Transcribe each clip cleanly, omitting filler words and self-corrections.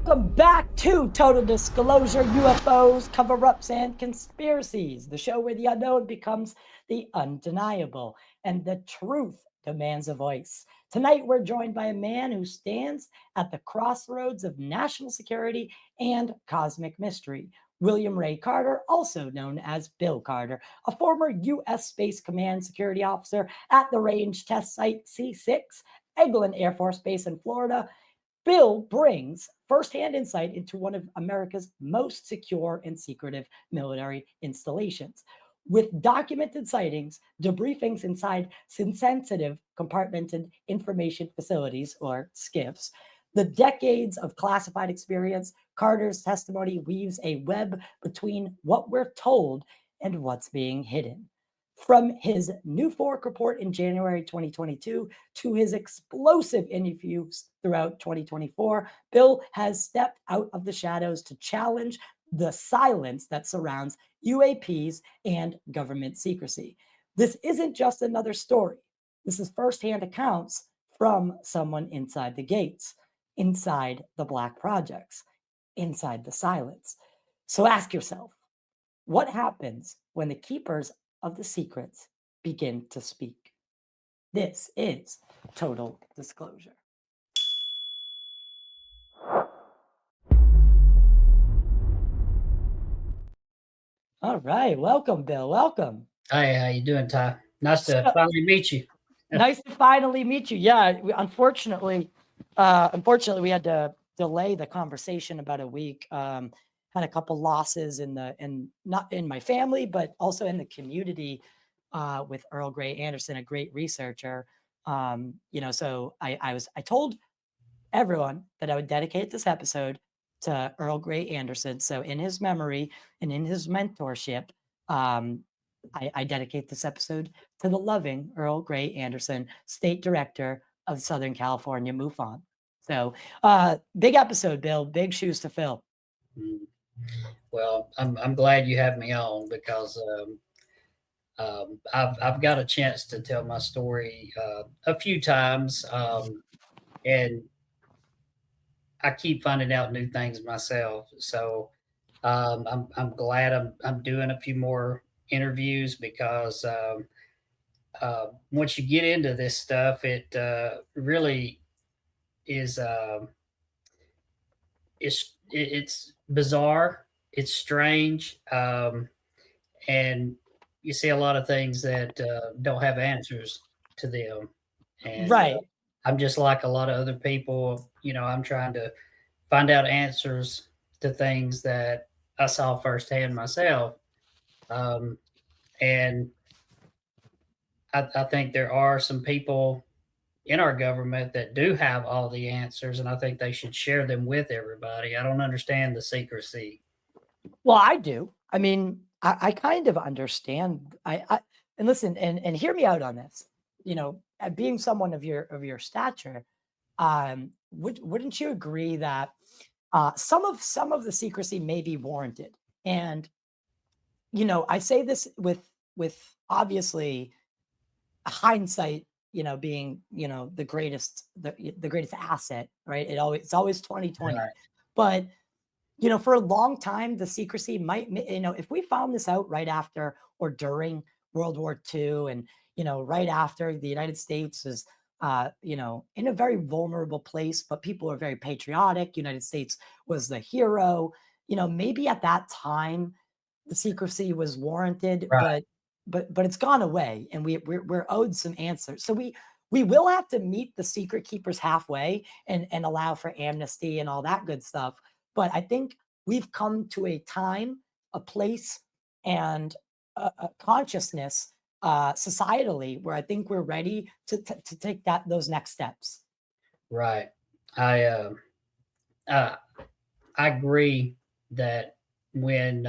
Welcome back to Total Disclosure, UFOs, cover-ups, and conspiracies, the show where the unknown becomes the undeniable and the truth demands a voice. Tonight, we're joined by a man who stands at the crossroads of national security and cosmic mystery. William Ray Carter, also known as Bill Carter, a former U.S. Space Command security officer at the Range Test Site C-6, Eglin Air Force Base in Florida. Bill brings firsthand insight into one of America's most secure and secretive military installations. With documented sightings, debriefings inside sensitive compartmented information facilities, or SCIFs, the decades of classified experience, Carter's testimony weaves a web between what we're told and what's being hidden. From his New Fork report in January 2022 to his explosive interviews throughout 2024, Bill has stepped out of the shadows to challenge the silence that surrounds UAPs and government secrecy. This isn't just another story. This is firsthand accounts from someone inside the gates, inside the black projects, inside the silence. So ask yourself, what happens when the keepers of the secrets begin to speak? This is Total Disclosure. All right, welcome, Bill. Welcome. Hi, how you doing, Ty? Nice to So- finally meet you. Nice to finally meet you. Yeah, unfortunately, we had to delay the conversation about a week. Had a couple losses not in my family, but also in the community with Earl Grey Anderson, a great researcher. So I told everyone that I would dedicate this episode to Earl Grey Anderson. So in his memory and in his mentorship, I dedicate this episode to the loving Earl Grey Anderson, State Director of Southern California MUFON. So big episode, Bill, big shoes to fill. Well, I'm glad you have me on because I've got a chance to tell my story a few times, and I keep finding out new things myself. So I'm glad I'm doing a few more interviews because once you get into this stuff, it really is. It's bizarre, it's strange, and you see a lot of things that don't have answers to them. And Right. I'm just like a lot of other people. I'm trying to find out answers to things that I saw firsthand myself. And I think there are some people in our government that do have all the answers, and I think they should share them with everybody. I don't understand the secrecy. Well, I do. I mean, I kind of understand. And listen, and hear me out on this. Being someone of your stature, wouldn't you agree that some of the secrecy may be warranted? And I say this with obviously hindsight, being the greatest asset, right? It's always 2020, Right. but for a long time, the secrecy might, if we found this out right after or during World War II, and, right after the United States is, in a very vulnerable place, but people are very patriotic. United States was the hero. Maybe at that time, the secrecy was warranted, Right. but it's gone away, and we're owed some answers. So we will have to meet the secret keepers halfway and allow for amnesty and all that good stuff. But I think we've come to a time, a place, and a consciousness societally where I think we're ready to take those next steps. Right. I I agree that when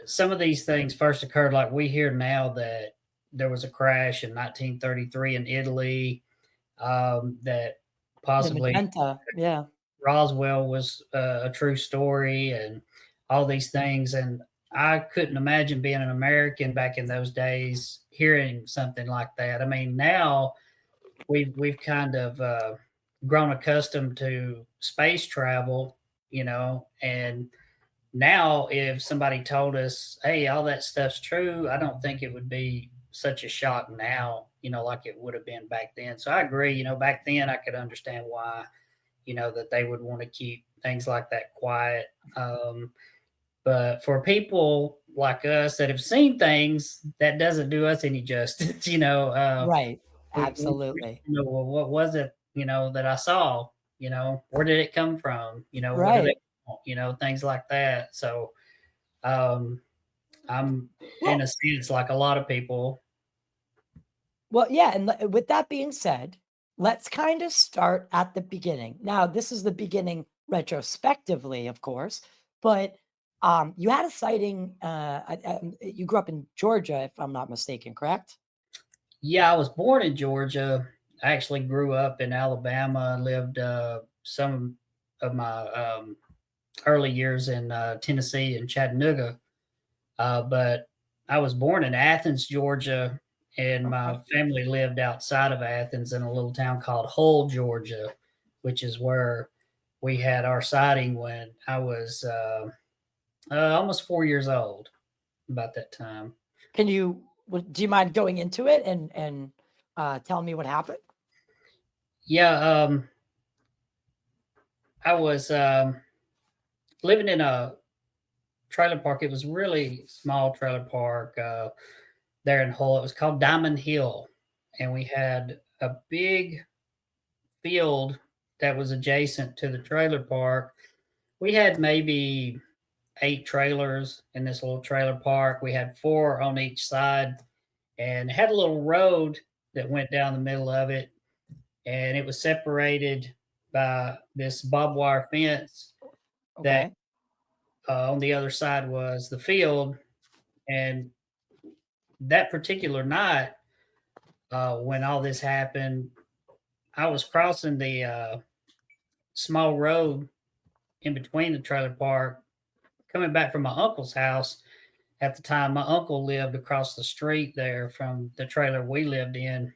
some of these things first occurred, like we hear now that there was a crash in 1933 in Italy, that possibly Magenta, yeah. Roswell was a true story, and all these things. And I couldn't imagine being an American back in those days hearing something like that. I mean, now we've kind of grown accustomed to space travel, and now if somebody told us, hey, all that stuff's true, I don't think it would be such a shock now, like it would have been back then. So I agree, back then I could understand why, that they would want to keep things like that quiet. But for people like us that have seen things, that doesn't do us any justice, Right. we Absolutely. well, what was it, that I saw, where did it come from? What do they Right. want? Things like that. So, um, I'm in Well, a sense like a lot of people. Well, yeah, and with that being said, let's kind of start at the beginning. Now, this is the beginning retrospectively, of course, but you had a sighting. You grew up in Georgia, if I'm not mistaken, correct? Yeah, I was born in Georgia. I actually grew up in Alabama and lived some of my early years in Tennessee and Chattanooga. But I was born in Athens, Georgia, and Okay. my family lived outside of Athens in a little town called Hull, Georgia, which is where we had our sighting when I was almost 4 years old, about that time. Do you mind going into it and telling me what happened? Yeah, I was living in a trailer park. It was really small trailer park there in Hull. It was called Diamond Hill, and we had a big field that was adjacent to the trailer park. We had maybe 8 trailers in this little trailer park. We had 4 on each side, and it had a little road that went down the middle of it, and it was separated by this barbed wire fence that Okay. on the other side was the field. And that particular night, when all this happened, I was crossing the small road in between the trailer park, coming back from my uncle's house. At the time, my uncle lived across the street there from the trailer we lived in.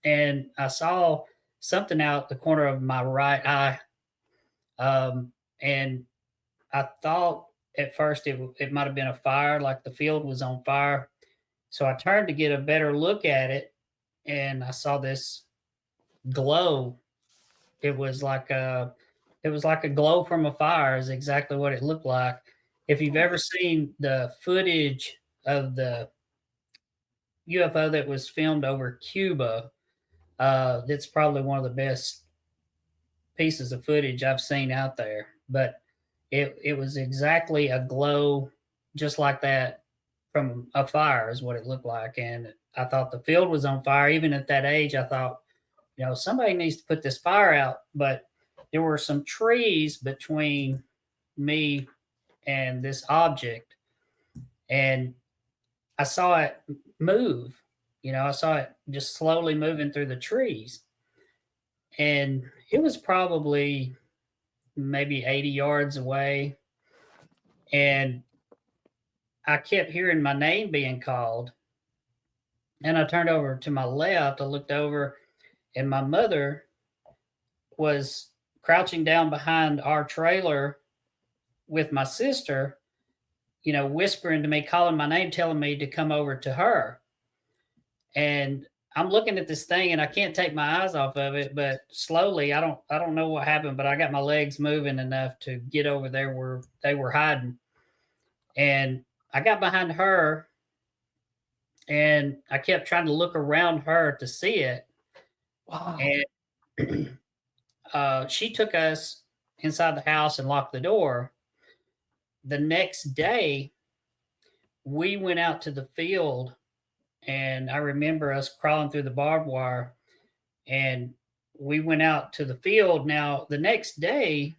And I saw something out the corner of my right eye. And I thought at first it might have been a fire, like the field was on fire. So I turned to get a better look at it, and I saw this glow. It was like a it was like a glow from a fire is exactly what it looked like. If you've Oh, ever seen the footage of the UFO that was filmed over Cuba, that's probably one of the best pieces of footage I've seen out there. But it was exactly a glow just like that from a fire is what it looked like. And I thought the field was on fire. Even at that age, I thought, somebody needs to put this fire out. But there were some trees between me and this object, and I saw it move. I saw it just slowly moving through the trees. And it was probably maybe 80 yards away. And I kept hearing my name being called. And I turned over to my left. I looked over, and my mother was crouching down behind our trailer with my sister, whispering to me, calling my name, telling me to come over to her. And I'm looking at this thing and I can't take my eyes off of it, but slowly, I don't know what happened, but I got my legs moving enough to get over there where they were hiding. And I got behind her and I kept trying to look around her to see it. wow. And she took us inside the house and locked the door. The next day, we went out to the field, and I remember us crawling through the barbed wire, and we went out to the field. Now, the next day,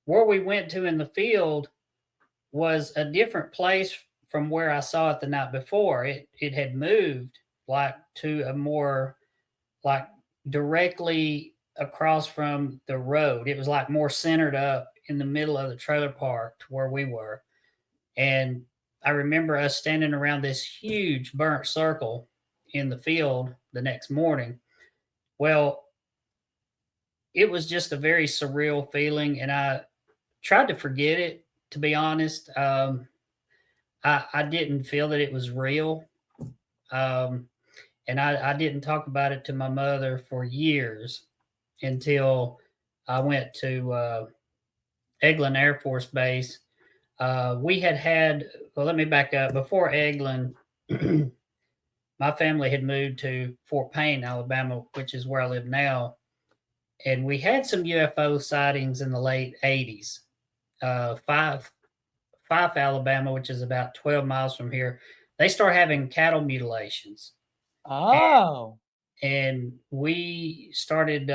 where we went to in the field was a different place from where I saw it the night before. It had moved like to a more like directly across from the road. It was like more centered up in the middle of the trailer park to where we were. And I remember us standing around this huge burnt circle in the field the next morning. Well, it was just a very surreal feeling, and I tried to forget it. To be honest, I didn't feel that it was real, um, and I didn't talk about it to my mother for years until I went to Eglin Air Force Base. We had, well, let me back up. Before Eglin, my family had moved to Fort Payne, Alabama, which is where I live now. And we had some UFO sightings in the late 80s. Fife, Alabama, which is about 12 miles from here, they start having cattle mutilations. Oh. And we started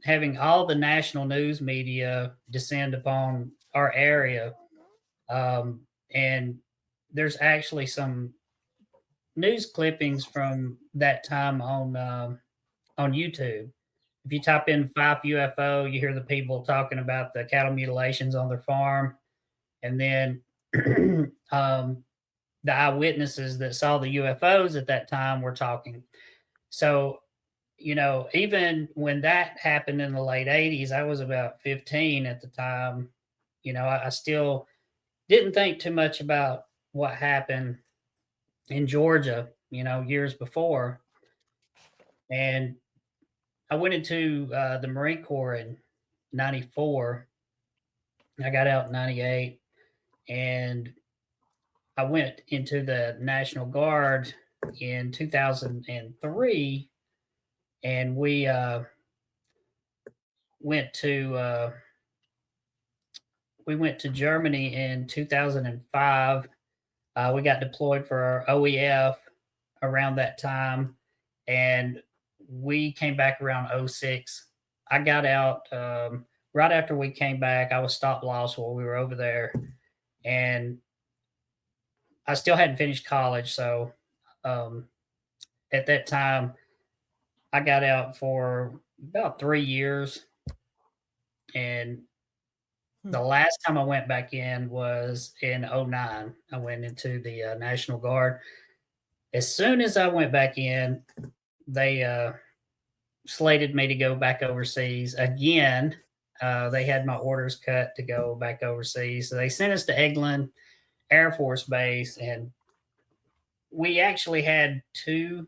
having all the national news media descend upon our area. And there's actually some news clippings from that time on YouTube. If you type in Fife UFO, you hear the people talking about the cattle mutilations on their farm, and then the eyewitnesses that saw the UFOs at that time were talking. So, even when that happened in the late 80s, I was about 15 at the time. I still didn't think too much about what happened in Georgia, years before. And I went into the Marine Corps in 94. I got out in 98, and I went into the National Guard in 2003, and went to uh, we went to Germany in 2005. We got deployed for our OEF around that time, and we came back around '06. I got out right after we came back. I was stop loss while we were over there, and I still hadn't finished college. So um, at that time, I got out for about 3 years, and Hmm. the last time I went back in was in '09. I went into the National Guard. As soon as I went back in, they slated me to go back overseas again. They had my orders cut to go back overseas. So they sent us to Eglin Air Force Base, and we actually had two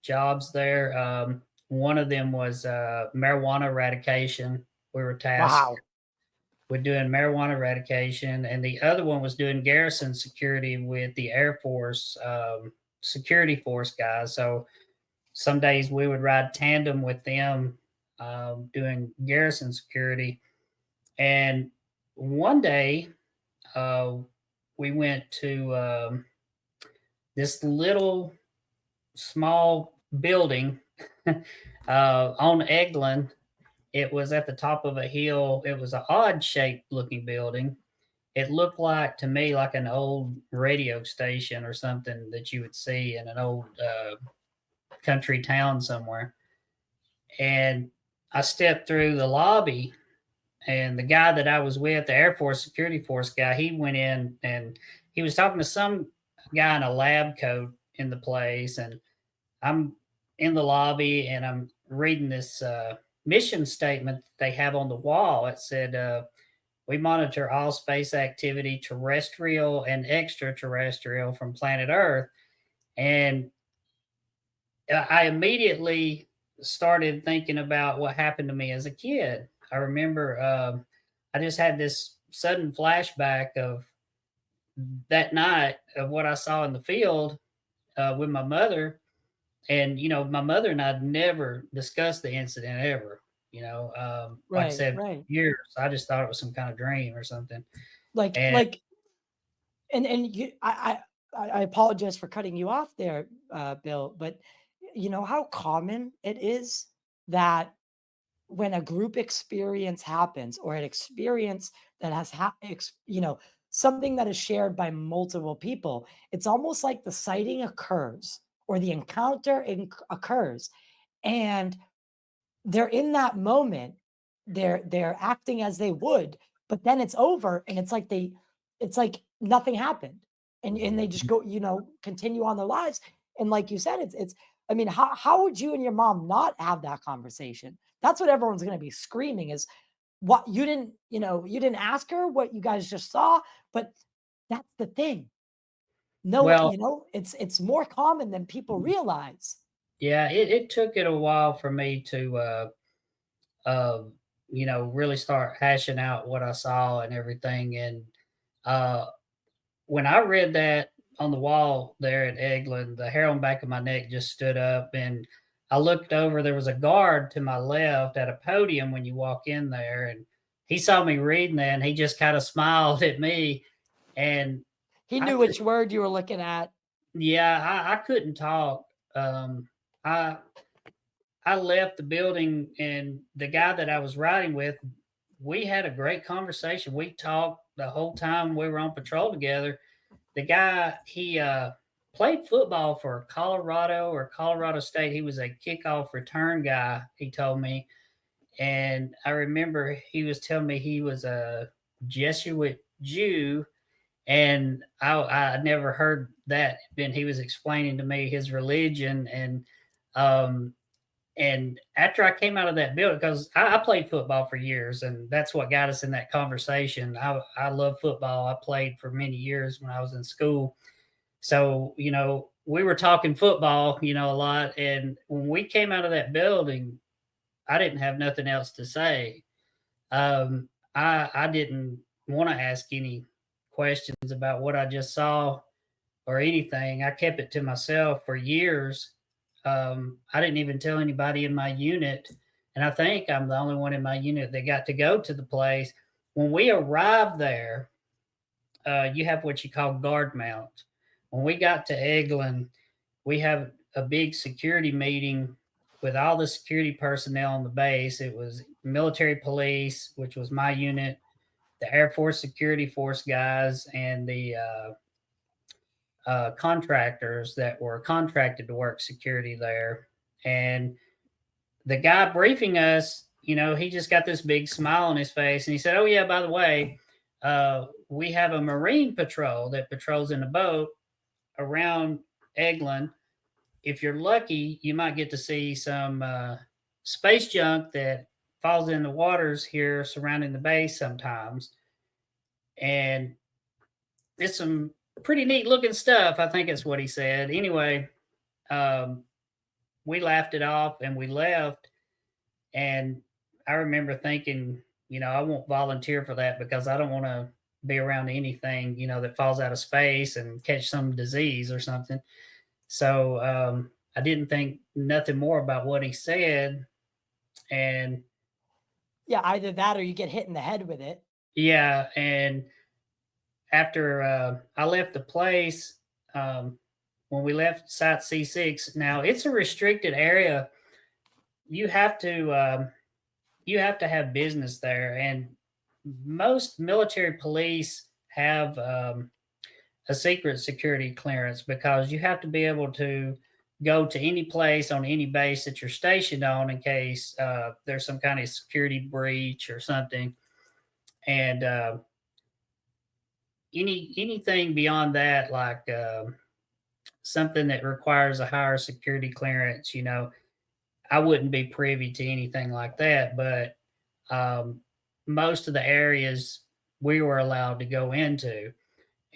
jobs there. One of them was marijuana eradication. We were tasked Wow. with doing marijuana eradication, and the other one was doing garrison security with the Air Force security force guys. So some days we would ride tandem with them doing garrison security. And one day uh, we went to this little small building on Eglin. It was at the top of a hill. It was an odd shaped looking building. It looked like to me like an old radio station or something that you would see in an old country town somewhere. And I stepped through the lobby, and the guy that I was with, the Air Force security force guy, he went in and he was talking to some guy in a lab coat in the place. And I'm in the lobby and I'm reading this mission statement that they have on the wall. It said, we monitor all space activity, terrestrial and extraterrestrial, from planet Earth. And I immediately started thinking about what happened to me as a kid. I remember I just had this sudden flashback of that night of what I saw in the field with my mother. And, my mother and I'd never discussed the incident ever. Like I Right, said, right. years. I just thought it was some kind of dream or something. Like And like and you I apologize for cutting you off there, Bill, but you know how common it is that when a group experience happens or an experience that has something that is shared by multiple people, it's almost like the sighting occurs or the encounter occurs, and they're in that moment, they're acting as they would, but then it's over and it's like nothing happened. And they just go, continue on their lives. And like you said, it's I mean, how would you and your mom not have that conversation? That's what everyone's going to be screaming is what you didn't, you didn't ask her what you guys just saw, but that's the thing. No, Well, it's more common than people realize. yeah, it took it a while for me to uh, really start hashing out what I saw and everything. And uh, when I read that on the wall there at Eglin, the hair on the back of my neck just stood up, and I looked over. There was a guard to my left at a podium when you walk in there, and he saw me reading that, and he just kind of smiled at me, and He I knew could, which word you were looking at. yeah, I couldn't talk. I I left the building, and the guy that I was riding with, we had a great conversation. We talked the whole time we were on patrol together. The guy, he played football for Colorado or Colorado State. He was a kickoff return guy, he told me. And I remember he was telling me he was a Jesuit Jew, and I never heard that. Then he was explaining to me his religion, um, and after I came out of that building, because I played football for years, and that's what got us in that conversation. I love football. I played for many years when I was in school. So, we were talking football, a lot. And when we came out of that building, I didn't have nothing else to say. I didn't want to ask any questions about what I just saw or anything. I kept it to myself for years. I didn't even tell anybody in my unit, and I think I'm the only one in my unit that got to go to the place. When we arrived there, you have what you call guard mount. When we got to Eglin, we have a big security meeting with all the security personnel on the base. It was military police, which was my unit, the Air Force Security Force guys, and the contractors that were contracted to work security there. And the guy briefing us, he just got this big smile on his face, and he said, "Oh yeah, by the way, we have a Marine patrol that patrols in a boat around Eglin. If you're lucky, you might get to see some space junk that falls in the waters here surrounding the base sometimes, and it's some pretty neat looking stuff." I think that's what he said. Anyway, um, we laughed it off and we left. And I remember thinking, I won't volunteer for that because I don't want to be around anything, that falls out of space and catch some disease or something. So I didn't think nothing more about what he said. And Yeah, either that or you get hit in the head with it. yeah, and after I left the place, um, when we left Site C6, now it's a restricted area. You have to have business there, and most military police have a secret security clearance because you have to be able to go to any place on any base that you're stationed on in case there's some kind of security breach or something. And anything beyond that, like something that requires a higher security clearance, I wouldn't be privy to anything like that. But um, most of the areas we were allowed to go into.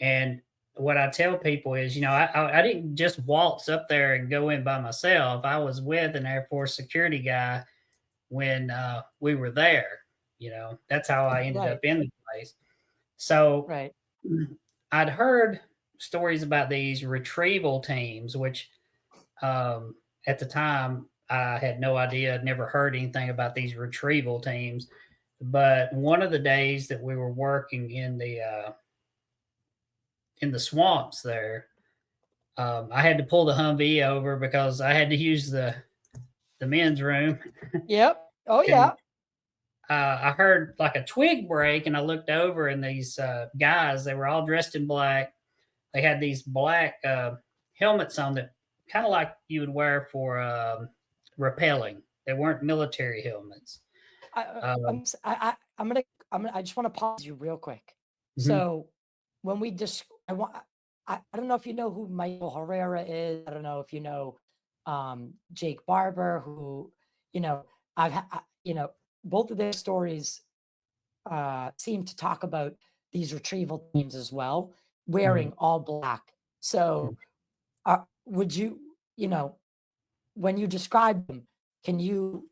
And what I tell people is, I didn't just waltz up there and go in by myself. I was with an Air Force security guy when we were there. That's how I ended up Right, in the place. So right. I'd heard stories about these retrieval teams, which at the time I had no idea. I'd never heard anything about these retrieval teams. But one of the days that we were working in the swamps there, I had to pull the Humvee over because I had to use the men's room, Yep. Oh, and yeah. I heard like a twig break, and I looked over, and these guys, they were all dressed in black. They had these black helmets on that, kind of like you would wear for rappelling. They weren't military helmets. Um, I just want to pause you real quick. mhm. So when I don't know if you know who Michael Herrera is. I don't know if you know Jake Barber, who, you know, both of their stories seem to talk about these retrieval teams as well, Mhm. wearing all black. So, would you, when you describe them, can you,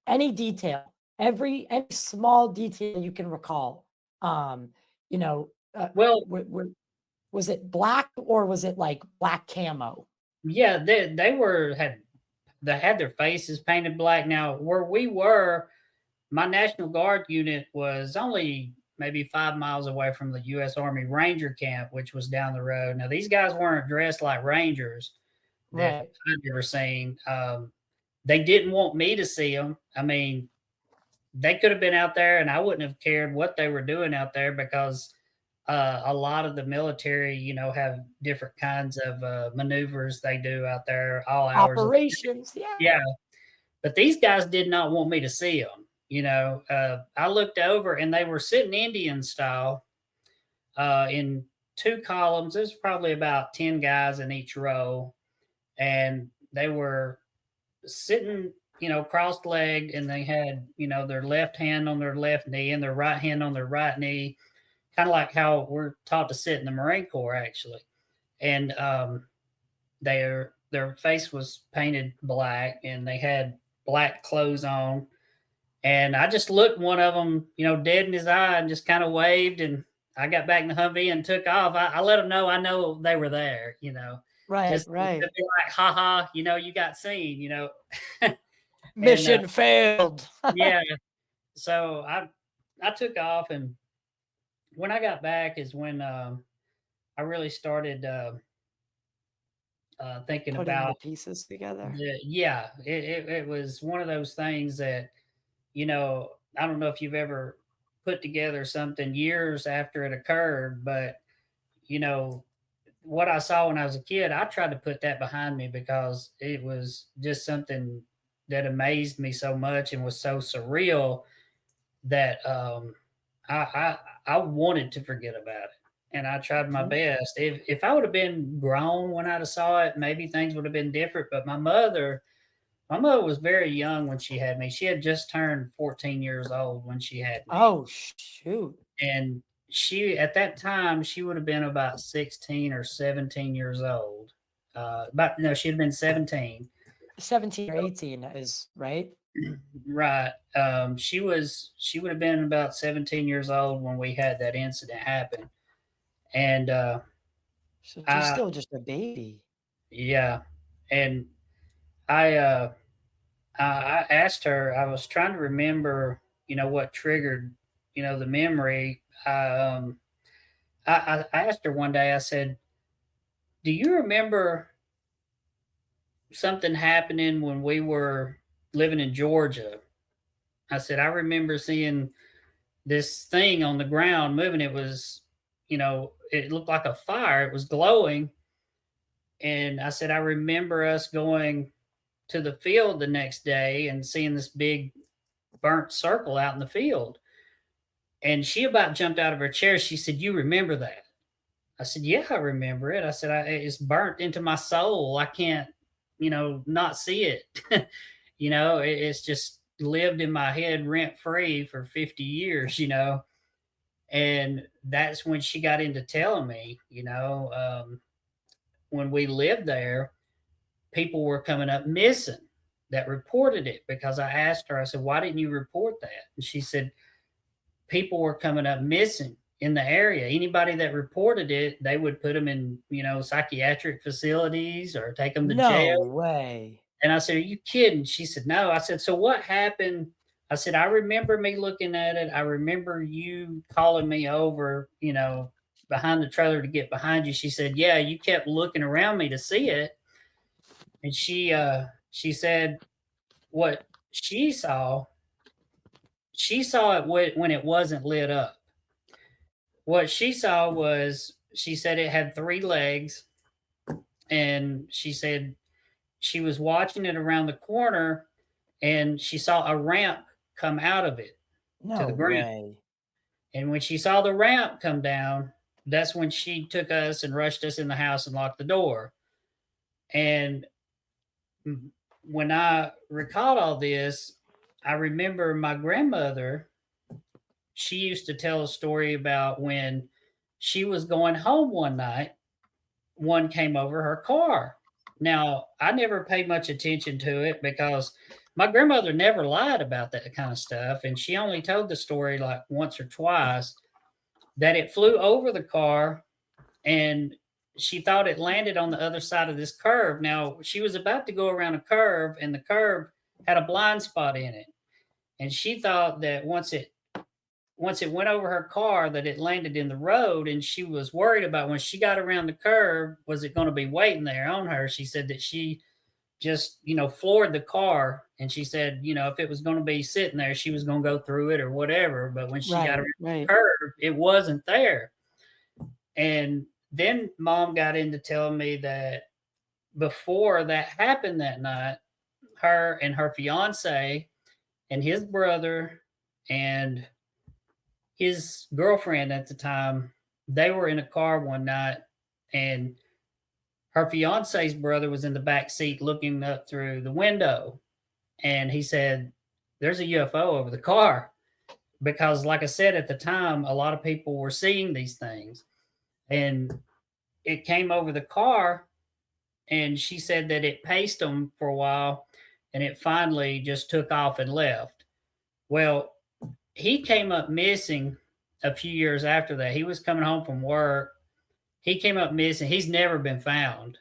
any detail, any small detail you can recall, you know, Well, was it black or was it like black camo? yeah, they were had they had their faces painted black. Now, where we were, my National Guard unit was only maybe 5 miles away from the U.S. Army Ranger camp, which was down the road. Now, these guys weren't dressed like Rangers that Right. I'd ever seen. They didn't want me to see them. I mean, they could have been out there, and I wouldn't have cared what they were doing out there because a lot of the military, have different kinds of maneuvers they do out there all hours of the day. Operations, yeah. Yeah, but these guys did not want me to see them. I looked over and they were sitting Indian style in two columns. There's probably about 10 guys in each row. And they were sitting, crossed legged, and they had, their left hand on their left knee and their right hand on their right knee, kind of like how we're taught to sit in the Marine Corps, actually. And their face was painted black and they had black clothes on. And I just looked one of them, dead in his eye and just kind of waved. And I got back in the Humvee and took off. I let them know I know they were there, Right, just to right. be like, ha ha, you got seen, and Mission failed. yeah, so I took off. And when I got back is when I really started thinking Putting the about pieces together. yeah, it was one of those things that, I don't know if you've ever put together something years after it occurred, but you know, what I saw when I was a kid, I tried to put that behind me because it was just something that amazed me so much and was so surreal that I I wanted to forget about it, and I tried my Mhm. best. If I would have been grown when I'd have saw it, maybe things would have been different. But my mother was very young when she had me. She had just turned 14 years old when she had me, Oh, shoot. and she at that time she would have been about 16 or 17 years old. But no, she'd been 17. 17 or 18 is right. Right. She would have been about 17 years old when we had that incident happen. And So she's I still just a baby. yeah. And I I asked her, I was trying to remember, what triggered, the memory. I asked her one day, I said, do you remember something happening when we were living in Georgia? I said, I remember seeing this thing on the ground moving. It was, it looked like a fire. It was glowing. And I said, I remember us going to the field the next day and seeing this big burnt circle out in the field. And she about jumped out of her chair. She said, you remember that? I said, yeah, I remember it. I said, it's burnt into my soul. I can't, not see it. It's just lived in my head rent free for 50 years, And that's when she got into telling me, when we lived there, people were coming up missing that reported it because I asked her, I said, why didn't you report that? And she said, people were coming up missing in the area. Anybody that reported it, they would put them in, psychiatric facilities or take them to No jail. way. And I said, are you kidding? She said, no. I said, so what happened? I said, I remember me looking at it. I remember you calling me over, behind the trailer to get behind you. She said, yeah, you kept looking around me to see it. And she said what she saw it when it wasn't lit up. What she saw was she said it had three legs, and she said she was watching it around the corner and she saw a ramp come out of it to No the ground. way. And when she saw the ramp come down, that's when she took us and rushed us in the house and locked the door. And when I recalled all this, I remember my grandmother. She used to tell a story about when she was going home one night, one came over her car. Now, I never paid much attention to it because my grandmother never lied about that kind of stuff. And she only told the story like once or twice that it flew over the car and she thought it landed on the other side of this curve. Now, she was about to go around a curve and the curve had a blind spot in it. And she thought that once it went over her car that it landed in the road, and she was worried about when she got around the curve, was it going to be waiting there on her? She said that she just, floored the car, and she said, if it was going to be sitting there, she was going to go through it or whatever. But when she got Right, around the right. curve, it wasn't there. And then mom got into telling me that before that happened that night, her and her fiance and his brother and his girlfriend at the time, they were in a car one night, and her fiance's brother was in the back seat looking up through the window, and he said, "There's a UFO over the car." Because, like I said at the time, a lot of people were seeing these things, and it came over the car, and she said that it paced them for a while, and it finally just took off and left. Well, he came up missing a few years after that. He was coming home from work. He came up missing. He's never been found.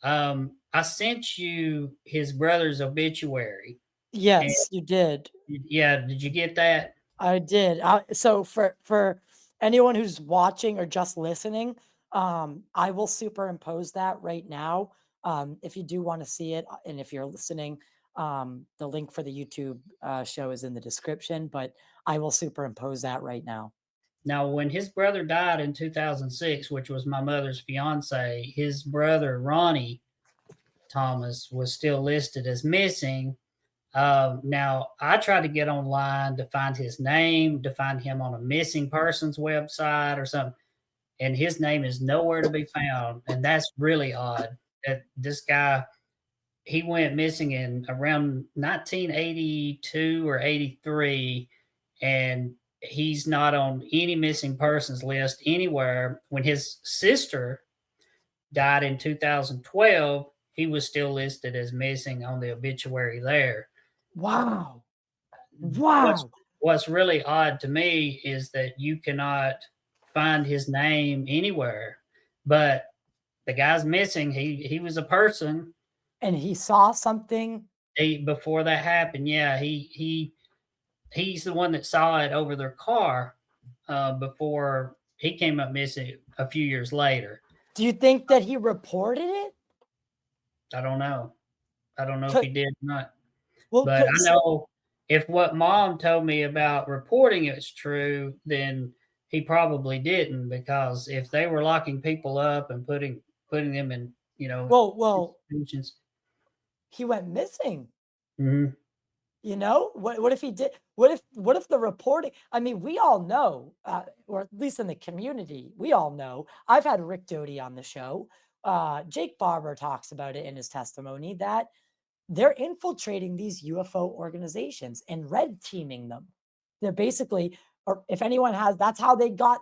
I sent you his brother's obituary. And Yes, you did. yeah, did you get that? I did. So for anyone who's watching or just listening, I will superimpose that right now. If you do want to see it, and if you're listening, the link for the YouTube show is in the description. But I will superimpose that right now. Now, when his brother died in 2006, which was my mother's fiance, his brother Ronnie Thomas was still listed as missing. Now, I tried to get online to find his name, to find him on a missing persons website or something, and his name is nowhere to be found. And that's really odd that this guy, he went missing in around 1982 or 83, and he's not on any missing persons list anywhere. When his sister died in 2012, he was still listed as missing on the obituary there. Wow. What's Wow. what's really odd to me is that you cannot find his name anywhere. But the guy's missing. He was a person. And he saw something. Before that happened, yeah, he's the one that saw it over their car before he came up missing a few years later. Do you think that he reported it? I don't know. I don't know if he Could, did or not. well, But I so, know if what mom told me about reporting it's true, then he probably didn't, because if they were locking people up and putting them in, well, institutions. he went missing. Mhm. What if he did? What if the reporting? I mean, we all know, or at least in the community, we all know. I've had Rick Doty on the show. Jake Barber talks about it in his testimony that they're infiltrating these UFO organizations and red teaming them. They're basically, or if anyone has, that's how they got,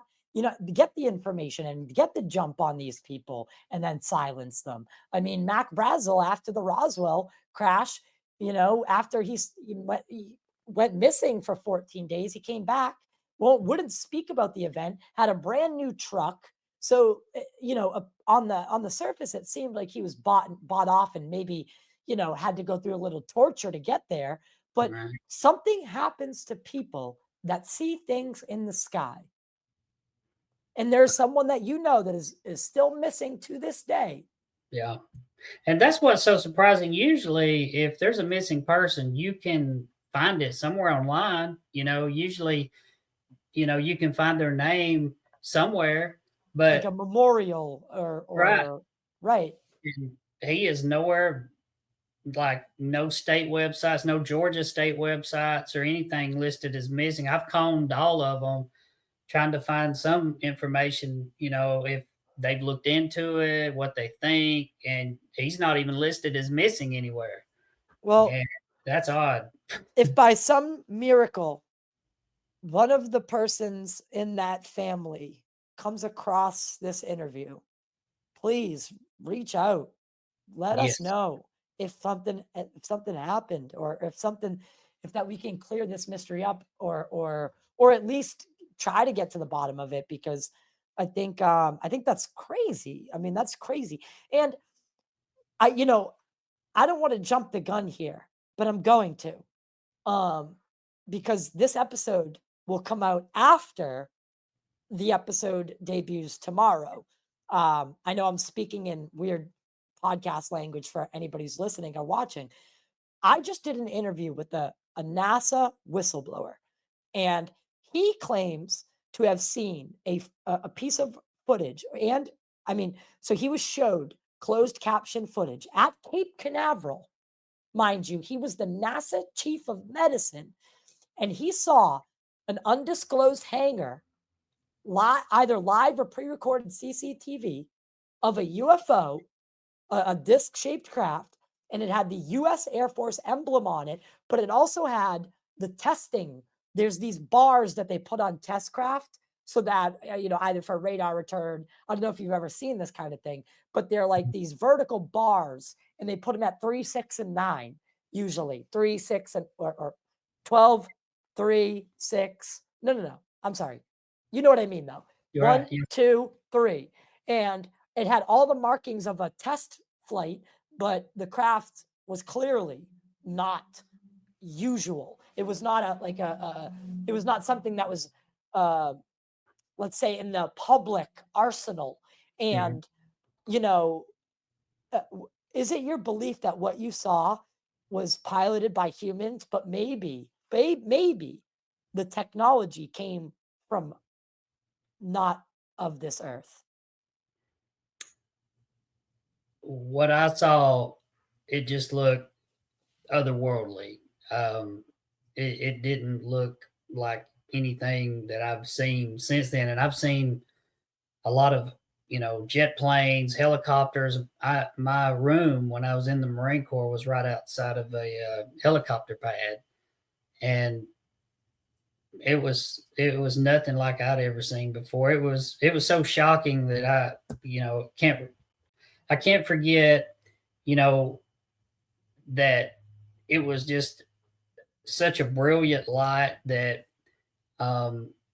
get the information and get the jump on these people and then silence them. I mean, Mac Brazel, after the Roswell crash, after he went missing for 14 days, he came back, well, wouldn't speak about the event, had a brand new truck. So, on the surface, it seemed like he was bought off and maybe had to go through a little torture to get there. But Right. something happens to people that see things in the sky. And there's someone that that is still missing to this day. Yeah. And that's what's so surprising. Usually, if there's a missing person, you can find it somewhere online. Usually, you can find their name somewhere. Like a But memorial or right, right. and he is nowhere, like no state websites, no Georgia state websites or anything listed as missing. I've combed all of them trying to find some information, if they've looked into it, what they think, and he's not even listed as missing anywhere. Well, And that's odd. if by some miracle one of the persons in that family comes across this interview, please reach out. Let us Yes. know if something happened, or if that we can clear this mystery up, or at least try to get to the bottom of it, because I think that's crazy. I mean, that's crazy. And I don't want to jump the gun here, but I'm going to. Um because this episode will come out after the episode debuts tomorrow. I know I'm speaking in weird podcast language for anybody who's listening or watching. I just did an interview with a NASA whistleblower, and he claims to have seen a piece of footage. And I mean, so he was showed closed caption footage at Cape Canaveral. Mind you, he was the NASA chief of medicine, and he saw an undisclosed hangar, either live or pre-recorded CCTV of a UFO, a disc-shaped craft, and it had the U.S. Air Force emblem on it, but it also had the testing. There's these bars that they put on test craft so that, either for radar return. I don't know if you've ever seen this kind of thing, but they're like these vertical bars, and they put them at 3, 6, and 9, usually 3, 6, or 12, 3, 6. No. I'm sorry. You know what I mean, though. You're right. 1, 2, 3. And it had all the markings of a test flight, but the craft was clearly not usual. It was not it was not something that was, uh, let's say, in the public arsenal. Mhm. And, is it your belief that what you saw was piloted by humans, but maybe the technology came from not of this earth? What I saw, it just looked otherworldly. It didn't look like anything that I've seen since then, and I've seen a lot of jet planes, helicopters. My room when I was in the Marine Corps was right outside of a helicopter pad, and it was nothing like I'd ever seen before. It was so shocking that I can't forget, you know, that it was just such a brilliant light that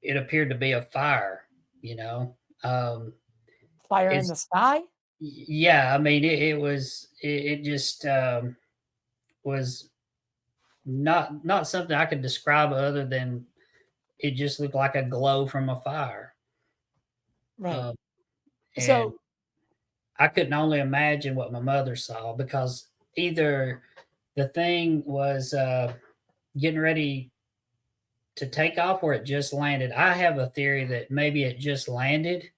it appeared to be a fire, you know. Fire in It's the sky? Yeah, I mean it just was not something I could describe other than it just looked like a glow from a fire. Right. Um, and So I couldn't only imagine what my mother saw because either the thing was getting ready to take off or it just landed. I have a theory that maybe it just landed.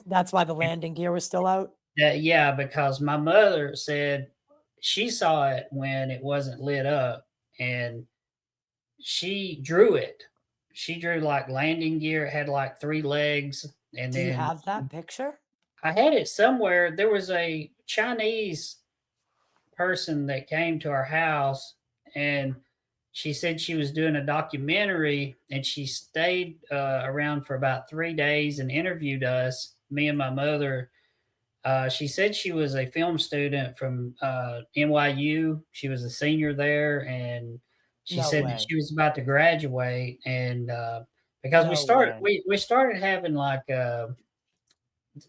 that's why the landing gear was still out? Yeah, because my mother said she saw it when it wasn't lit up and she drew it. She drew like landing gear, it had like 3 legs, and Do you then have that picture? I had it somewhere. There was a Chinese person that came to our house and she said she was doing a documentary and she stayed around for about 3 days and interviewed us, me and my mother. She said she was a film student from NYU. She was a senior there, and she No said that way. she was about to graduate. And because No way. we started having like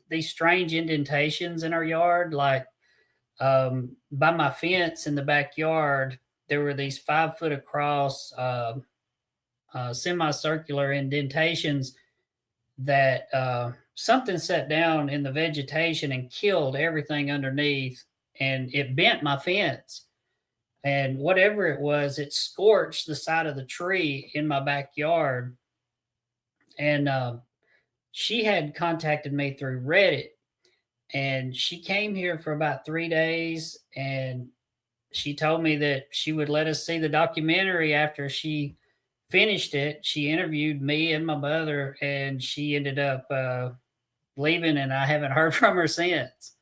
these strange indentations in our yard, like by my fence in the backyard, there were these 5 foot across semicircular indentations that something set down in the vegetation and killed everything underneath, and it bent my fence. And whatever it was, it scorched the side of the tree in my backyard. And she had contacted me through Reddit, and she came here for about 3 days, and she told me that she would let us see the documentary after she finished it. She interviewed me and my mother, and she ended up leaving, and I haven't heard from her since.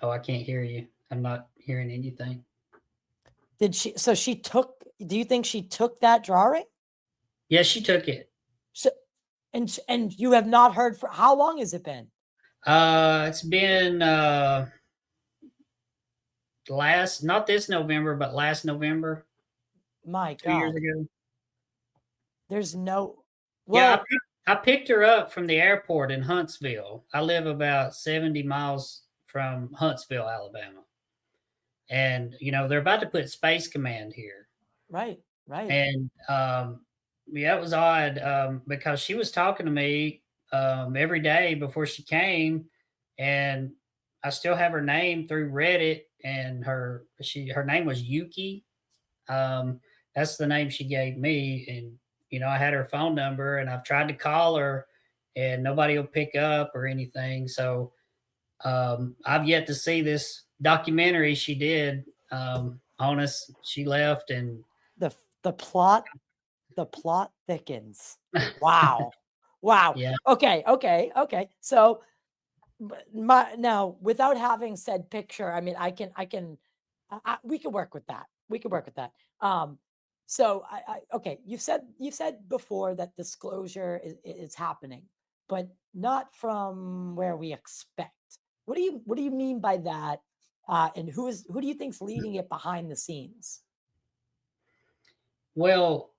Oh, I can't hear you. I'm not hearing anything. Did she? So she took. Do you think she took that drawing? Yes, she took it. So, and you have not heard for how long has it been? It's been not this November, but last November, My 2 years God, ago. there's no. Yeah, Well, I picked her up from the airport in Huntsville. I live about 70 miles from Huntsville, Alabama. And, they're about to put Space Command here. right, right. And, yeah, it was odd because she was talking to me every day before she came. And I still have her name through Reddit. And her name was Yuki. Um, that's the name she gave me. And, I had her phone number and I've tried to call her and nobody will pick up or anything. So I've yet to see this documentary she did on us. She left and The the plot thickens. Wow, wow. yeah. Okay, okay, okay. So now without having said picture, I mean, we can work with that. We can work with that. So okay, you said before that disclosure is happening, but not from where we expect. What do you mean by that? And who do you think's leading it behind the scenes? Well,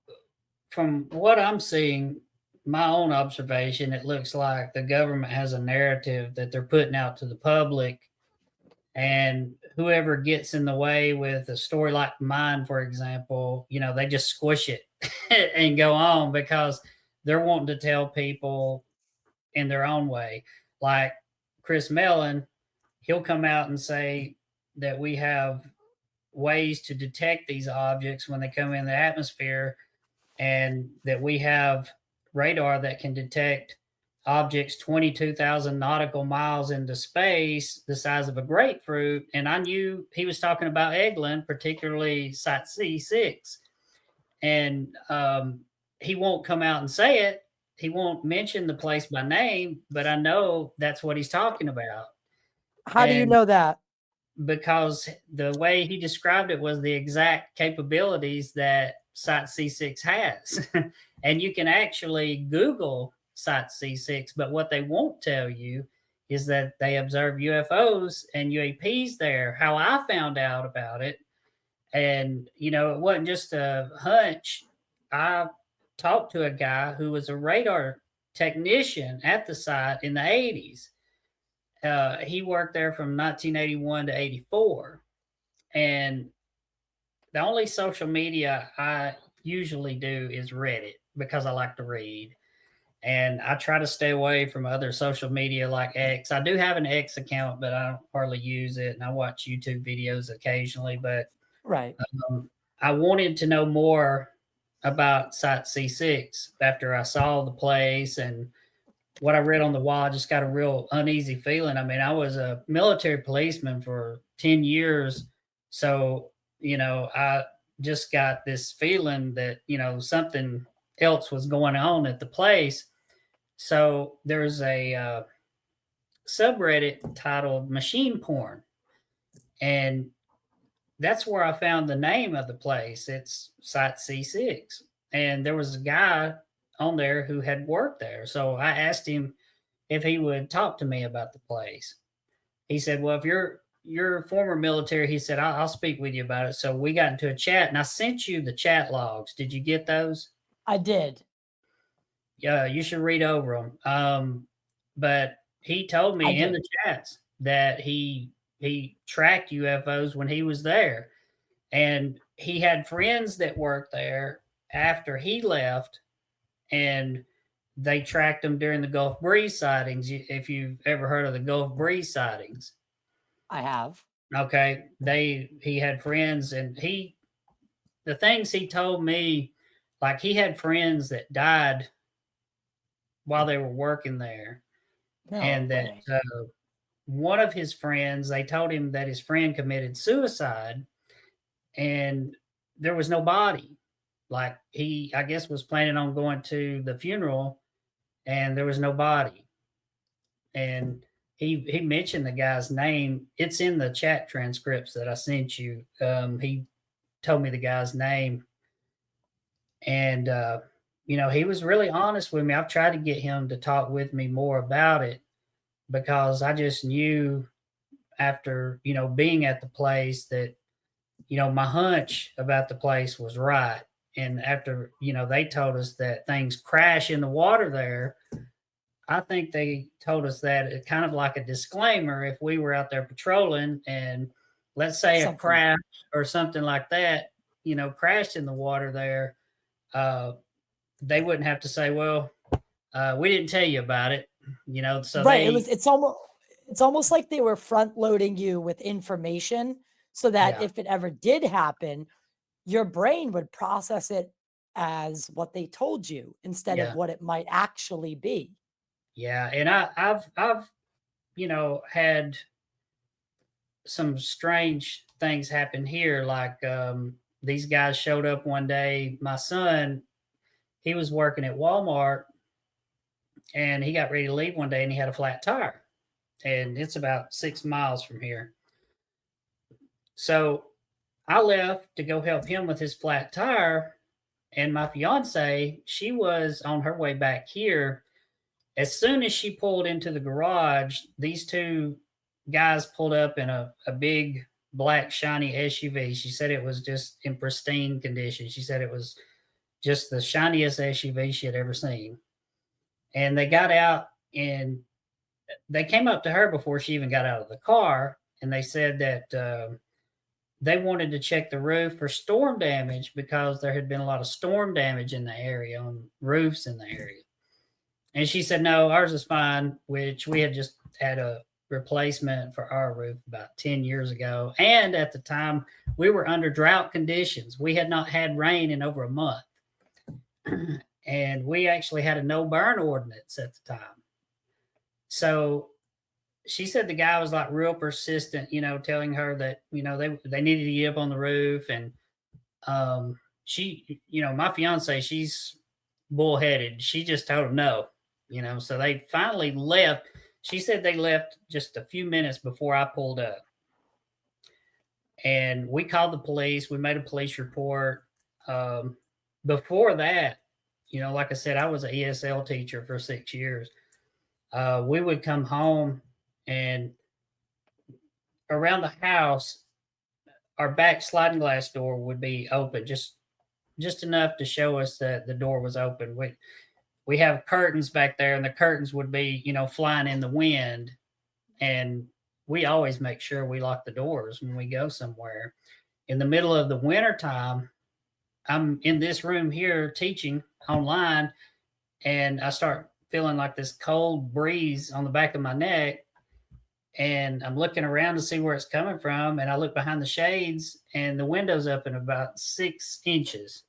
from what I'm seeing, my own observation, it looks like the government has a narrative that they're putting out to the public, and whoever gets in the way with a story like mine, for example, they just squish it and go on because they're wanting to tell people in their own way. Like Chris Mellon, he'll come out and say that we have ways to detect these objects when they come in the atmosphere, and that we have radar that can detect objects 22,000 nautical miles into space, the size of a grapefruit. And I knew he was talking about Eglin, particularly Site C6. And he won't come out and say it. He won't mention the place by name, but I know that's what he's talking about. How do you And know that? because the way he described it was the exact capabilities that Site C6 has. And you can actually Google Site C6, but what they won't tell you is that they observe UFOs and UAPs there. How I found out about it, and it wasn't just a hunch. I talked to a guy who was a radar technician at the site in the 80s. He worked there from 1981 to 84. And the only social media I usually do is Reddit because I like to read. And I try to stay away from other social media like X. I do have an X account, but I don't hardly use it. And I watch YouTube videos occasionally. But Right. I wanted to know more about Site C6 after I saw the place and what I read on the wall. I just got a real uneasy feeling. I mean, I was a military policeman for 10 years. So, I just got this feeling that, something else was going on at the place. So there's a subreddit titled Machine Porn. And that's where I found the name of the place. It's Site C6. And there was a guy on there who had worked there. So I asked him if he would talk to me about the place. He said, "Well, if you're former military," he said, I'll speak with you about it." So we got into a chat, and I sent you the chat logs. Did you get those? I did. Yeah, you should read over them. But he told I me in did. the chats that he tracked UFOs when he was there, and he had friends that worked there after he left, and they tracked him during the Gulf Breeze sightings. If you've ever heard of the Gulf Breeze sightings, I have. okay, he had friends, and the things he told me, like he had friends that died while they were working there, No and that way. one of his friends, they told him that his friend committed suicide, and there was no body. Like he, I guess, was planning on going to the funeral and there was no body. And he mentioned the guy's name. It's in the chat transcripts that I sent you. He told me the guy's name, and he was really honest with me. I've tried to get him to talk with me more about it because I just knew after being at the place that my hunch about the place was right. And after they told us that things crash in the water there, I think they told us that kind of like a disclaimer. If we were out there patrolling and let's say a Something. craft or something like that, crashed in the water there, uh, they wouldn't have to say, well, we didn't tell you about it, so Right. they, It's almost like they were front loading you with information so that yeah, if it ever did happen, your brain would process it as what they told you instead of yeah, what it might actually be. yeah. And I've, had some strange things happen here. Like, these guys showed up one day. My son, he was working at Walmart and he got ready to leave one day and he had a flat tire. And it's about 6 miles from here. So I left to go help him with his flat tire. And my fiance, she was on her way back here. As soon as she pulled into the garage, these two guys pulled up in a big black shiny SUV. She said it was just in pristine condition. She said it was just the shiniest SUV she had ever seen. And they got out and they came up to her before she even got out of the car. And they said that they wanted to check the roof for storm damage because there had been a lot of storm damage in the area on roofs in the area. And she said, no, ours is fine, which we had just had a replacement for our roof about 10 years ago. And at the time, we were under drought conditions. We had not had rain in over a month. And we actually had a no burn ordinance at the time. So she said the guy was like real persistent, telling her that, they needed to get up on the roof. And she, my fiance, she's bullheaded. She just told him no, so they finally left. She said they left just a few minutes before I pulled up. And we called the police. We made a police report. Before that, like I said, I was an ESL teacher for 6 years. We would come home and around the house, our back sliding glass door would be open, just enough to show us that the door was open. We have curtains back there, and the curtains would be, flying in the wind. And we always make sure we lock the doors when we go somewhere. In the middle of the winter time, I'm in this room here teaching online, and I start feeling like this cold breeze on the back of my neck. And I'm looking around to see where it's coming from. And I look behind the shades, and the window's open about 6 inches.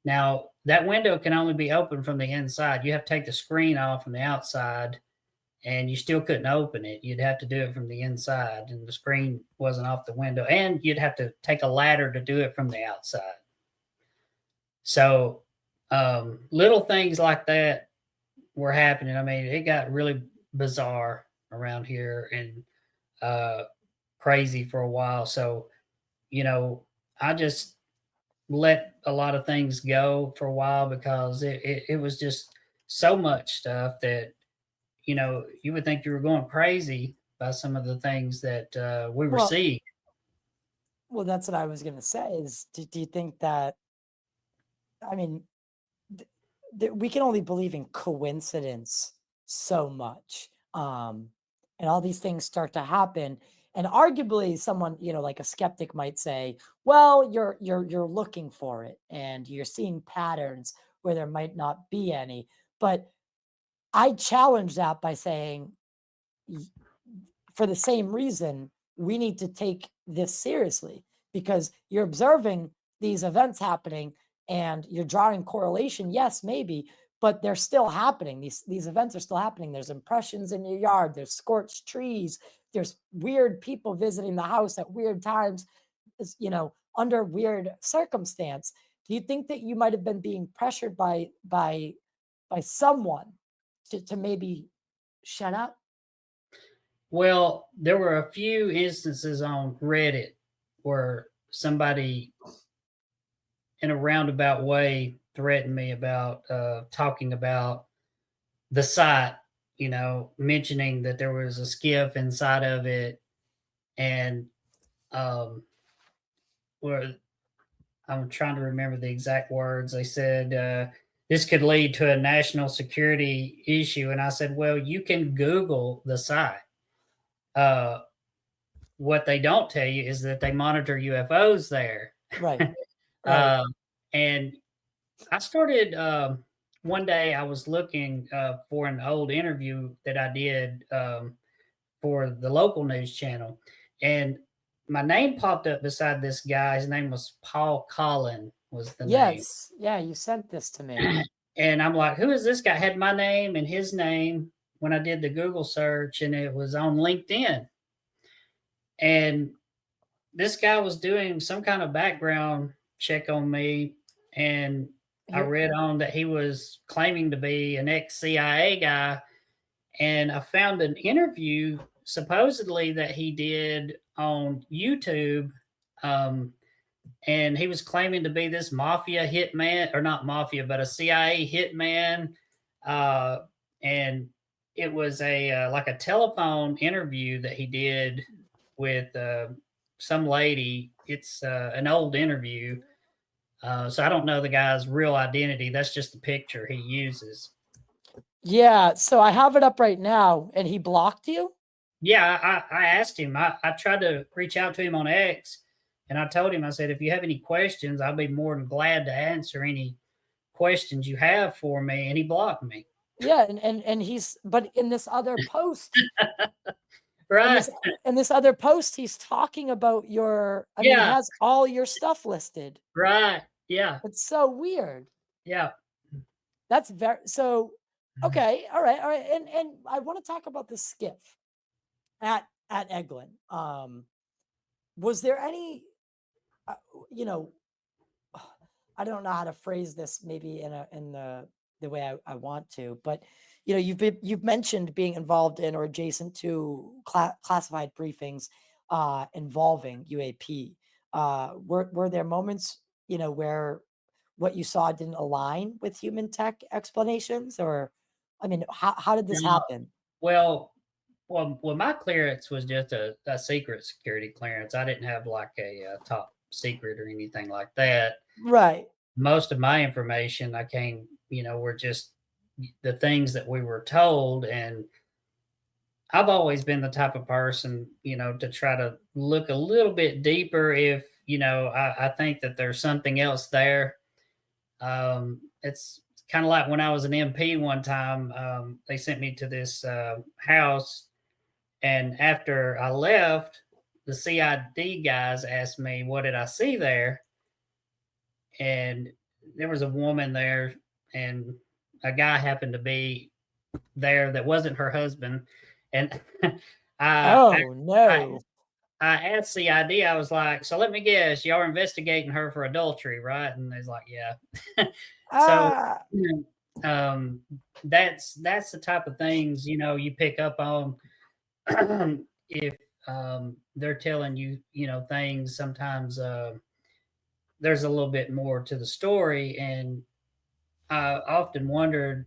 Now, that window can only be open from the inside. You have to take the screen off from the outside, and you still couldn't open it. You'd have to do it from the inside, and the screen wasn't off the window. And you'd have to take a ladder to do it from the outside. So, little things like that were happening. I mean, it got really bizarre around here and crazy for a while. So, I just let a lot of things go for a while because it was just so much stuff that, you would think you were going crazy by some of the things that we were Well, seeing. well, that's what I was going to say is, do you think that, I mean, we can only believe in coincidence so much. And all these things start to happen. And arguably someone, like a skeptic might say, well, you're looking for it and you're seeing patterns where there might not be any. But I challenge that by saying, for the same reason, we need to take this seriously because you're observing these events happening and you're drawing correlation. Yes, maybe, but they're still happening. These events are still happening. There's impressions in your yard. There's scorched trees. There's weird people visiting the house at weird times, under weird circumstance. Do you think that you might have been being pressured by someone to maybe shut up? Well, there were a few instances on Reddit where somebody in a roundabout way threatened me about talking about the site, mentioning that there was a skiff inside of it, and um, where I'm trying to remember the exact words. They said this could lead to a national security issue, and I said, "Well, you can Google the site. Uh, what they don't tell you is that they monitor UFOs there." Right, right. um, and I started one day. I was looking for an old interview that I did for the local news channel, and my name popped up beside this guy. His name was Paul Collin. Was the name. Yes, yeah, you sent this to me. And I'm like, who is this guy? I had my name and his name when I did the Google search, and it was on LinkedIn. And this guy was doing some kind of background check on me, and I Here, read on that he was claiming to be an ex CIA guy. And I found an interview supposedly that he did on YouTube. Um, and he was claiming to be this mafia hitman, or not mafia, but a CIA hitman. Uh, and it was a like a telephone interview that he did with some lady. It's an old interview, so I don't know the guy's real identity. That's just the picture he uses. yeah, so I have it up right now, and he blocked you? Yeah, I asked him. I tried to reach out to him on X, and I told him, I said, if you have any questions, I'll be more than glad to answer any questions you have for me. And he blocked me. Yeah, and he's but in this other post in Right. this in this other post, he's talking about your I mean, he Yeah. has all your stuff listed. Right. Yeah. It's so weird. Yeah. That's very so okay, all right, and I wanna talk about the skiff at Eglin. Was there any, uh, you know, I don't know how to phrase this maybe in the way I want to, but you've mentioned being involved in or adjacent to classified briefings involving UAP. Were there moments where what you saw didn't align with human tech explanations, or I mean, how did this No, happen? well, well, my clearance was just a secret security clearance. I didn't have like a, top secret or anything like that. Right, Most of my information I came, were just the things that we were told. And I've always been the type of person, to try to look a little bit deeper if, I think that there's something else there. It's kind of like when I was an MP one time, they sent me to this house. And after I left, the CID guys asked me, what did I see there? And there was a woman there, and a guy happened to be there that wasn't her husband. And I, oh I, no. I asked CID, I was like, so let me guess, y'all are investigating her for adultery, right? And he's like, yeah. So, Ah, um, that's the type of things, you pick up on if they're telling you, things sometimes there's a little bit more to the story. And I often wondered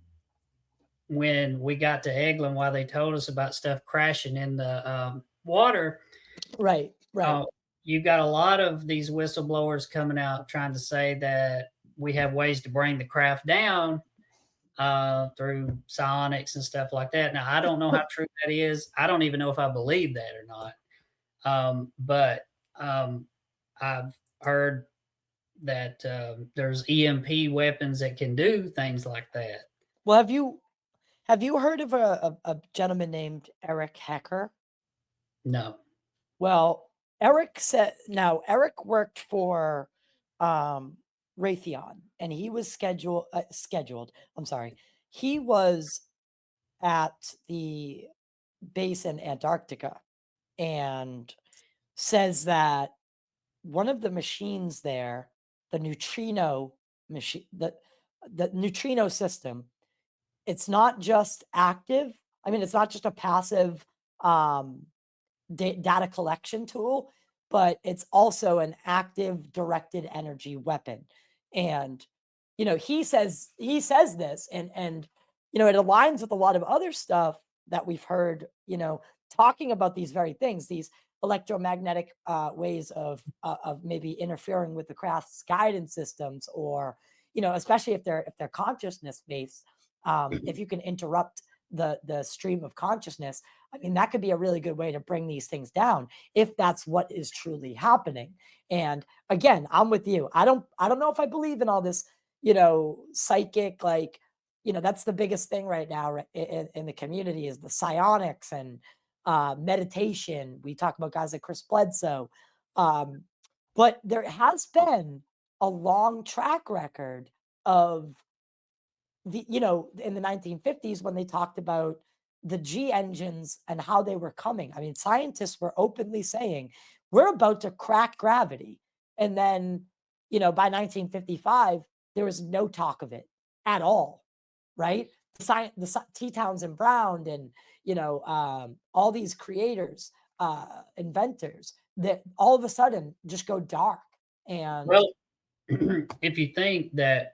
when we got to Eglin why they told us about stuff crashing in the water. right, right. Uh, you got a lot of these whistleblowers coming out trying to say that we have ways to bring the craft down through psionics and stuff like that. Now, I don't know how true that is. I don't even know if I believe that or not. But I've heard that there's EMP weapons that can do things like that. Well, have you heard of a gentleman named Eric Hecker? No. Well, Eric worked for um, Raytheon, and he was scheduled. I'm sorry, he was at the base in Antarctica, and says that one of the machines there. the neutrino machine, the neutrino system, it's not just active. I mean, it's not just a passive um, data collection tool, but it's also an active directed energy weapon. And he says this, and it aligns with a lot of other stuff that we've heard, talking about these very things, these electromagnetic ways of maybe interfering with the craft's guidance systems, or especially if they're consciousness based. If you can interrupt the stream of consciousness, I mean, that could be a really good way to bring these things down if that's what is truly happening. And again, I'm with you. I don't know if I believe in all this, psychic, like, that's the biggest thing right now, in the community, is the psionics and meditation. We talk about guys like Chris Bledsoe. Um, but there has been a long track record of in the 1950s, when they talked about the G engines and how they were coming. I mean, scientists were openly saying, we're about to crack gravity. And then, by 1955, there was no talk of it at all, right? T. Townsend Brown and, all these creators, inventors, that all of a sudden just go dark. And Well, if you think that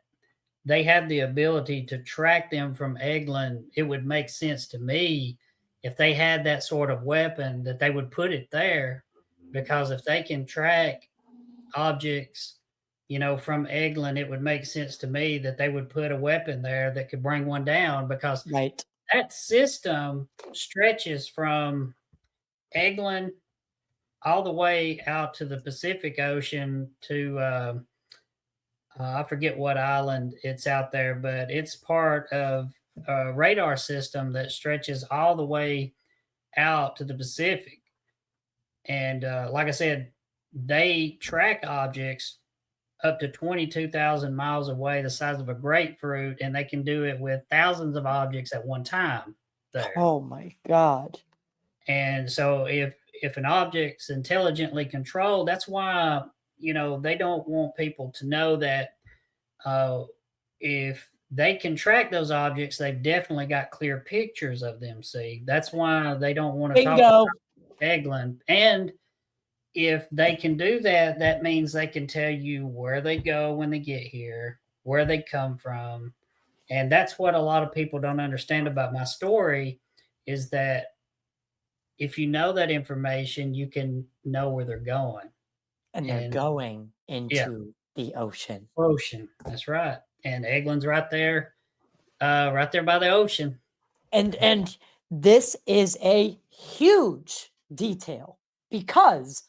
they have the ability to track them from Eglin, it would make sense to me if they had that sort of weapon that they would put it there, because if they can track objects, from Eglin, it would make sense to me that they would put a weapon there that could bring one down, because right. that system stretches from Eglin all the way out to the Pacific Ocean to I forget what island it's out there, but it's part of a radar system that stretches all the way out to the Pacific. And like I said, they track objects up to 22,000 miles away, the size of a grapefruit, and they can do it with thousands of objects at one time there. Oh my God. And so if an object's intelligently controlled, that's why they don't want people to know that uh, if they can track those objects, they've definitely got clear pictures of them. See, that's why they don't want to talk Bingo. about Eglin. And if they can do that, that means they can tell you where they go when they get here, where they come from. And that's what a lot of people don't understand about my story, is that if you know that information, you can know where they're going. And they're And going yeah, into the ocean. ocean. That's right. And Eglin's right there by the ocean. And this is a huge detail, because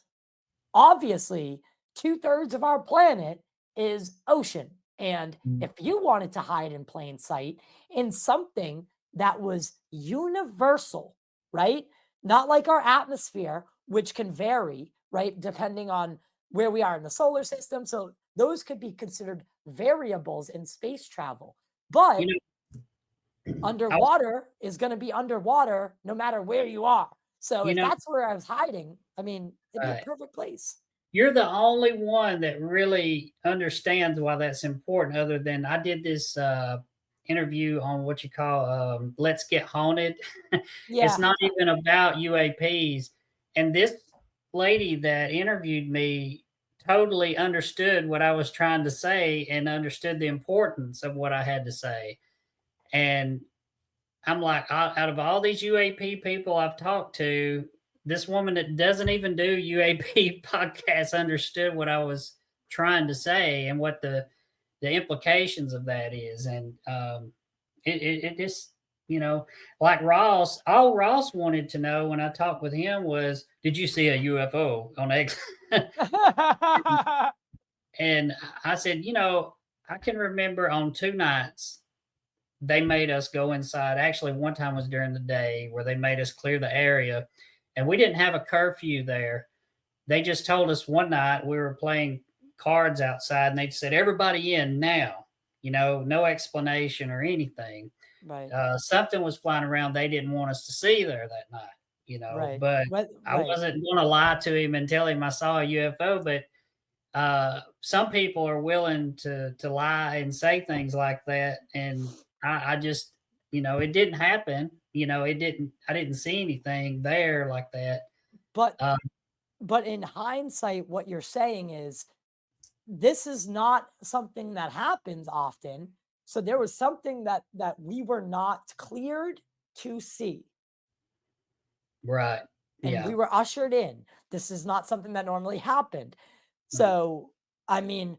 obviously 2/3 of our planet is ocean. And Mm. if you wanted to hide in plain sight in something that was universal, right? Not like our atmosphere, which can vary, right? Depending on where we are in the solar system. So those could be considered variables in space travel. You But know, I was, underwater is going to be underwater no matter where you are. So you if know, that's where I was hiding, I mean, it'd be a uh, perfect place. you're the only one that really understands why that's important. Other than I did this interview on what you call "Let's Get Haunted." It's Yeah. not even about UAPs, and this lady that interviewed me totally understood what I was trying to say and understood the importance of what I had to say. And I'm like, out of all these UAP people I've talked to, this woman that doesn't even do UAP podcasts understood what I was trying to say and what the implications of that is. And it just, like Ross, all Ross wanted to know when I talked with him was, did you see a UFO on X? And I said, I can remember on two nights they made us go inside. Actually, one time was during the day where they made us clear the area, and we didn't have a curfew there. They just told us one night we were playing cards outside, and they said, "Everybody in now." No explanation or anything. Right. Something was flying around they didn't want us to see there that night. Right. But I Right. wasn't going to lie to him and tell him I saw a UFO. But some people are willing to lie and say things like that, and I just, it didn't happen. It didn't. I didn't see anything there like that. But Um, but in hindsight, what you're saying is this is not something that happens often. So there was something that we were not cleared to see, right. and Yeah. we were ushered in. This is not something that normally happened. Right. So, I mean,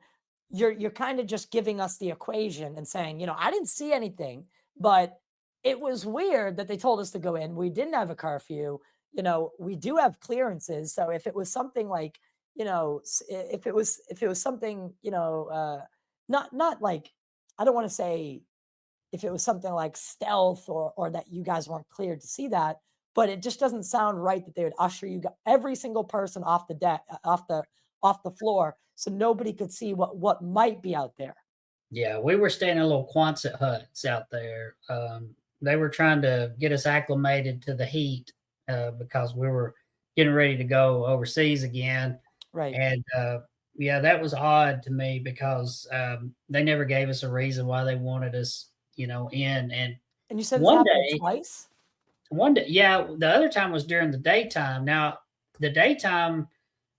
you're kind of just giving us the equation and saying, I didn't see anything, but it was weird that they told us to go in. We didn't have a curfew. We do have clearances. So if it was something like, if it was something, not like, I don't want to say if it was something like stealth or that you guys weren't cleared to see that, but it just doesn't sound right that they would usher every single person off the deck, off the floor, so nobody could see what might be out there. Yeah, we were staying in little Quonset huts out there. They were trying to get us acclimated to the heat because we were getting ready to go overseas again. Right. And yeah, that was odd to me because they never gave us a reason why they wanted us, in. And And you said this one happened day, twice? yeah, the other time was during the daytime. Now, the daytime,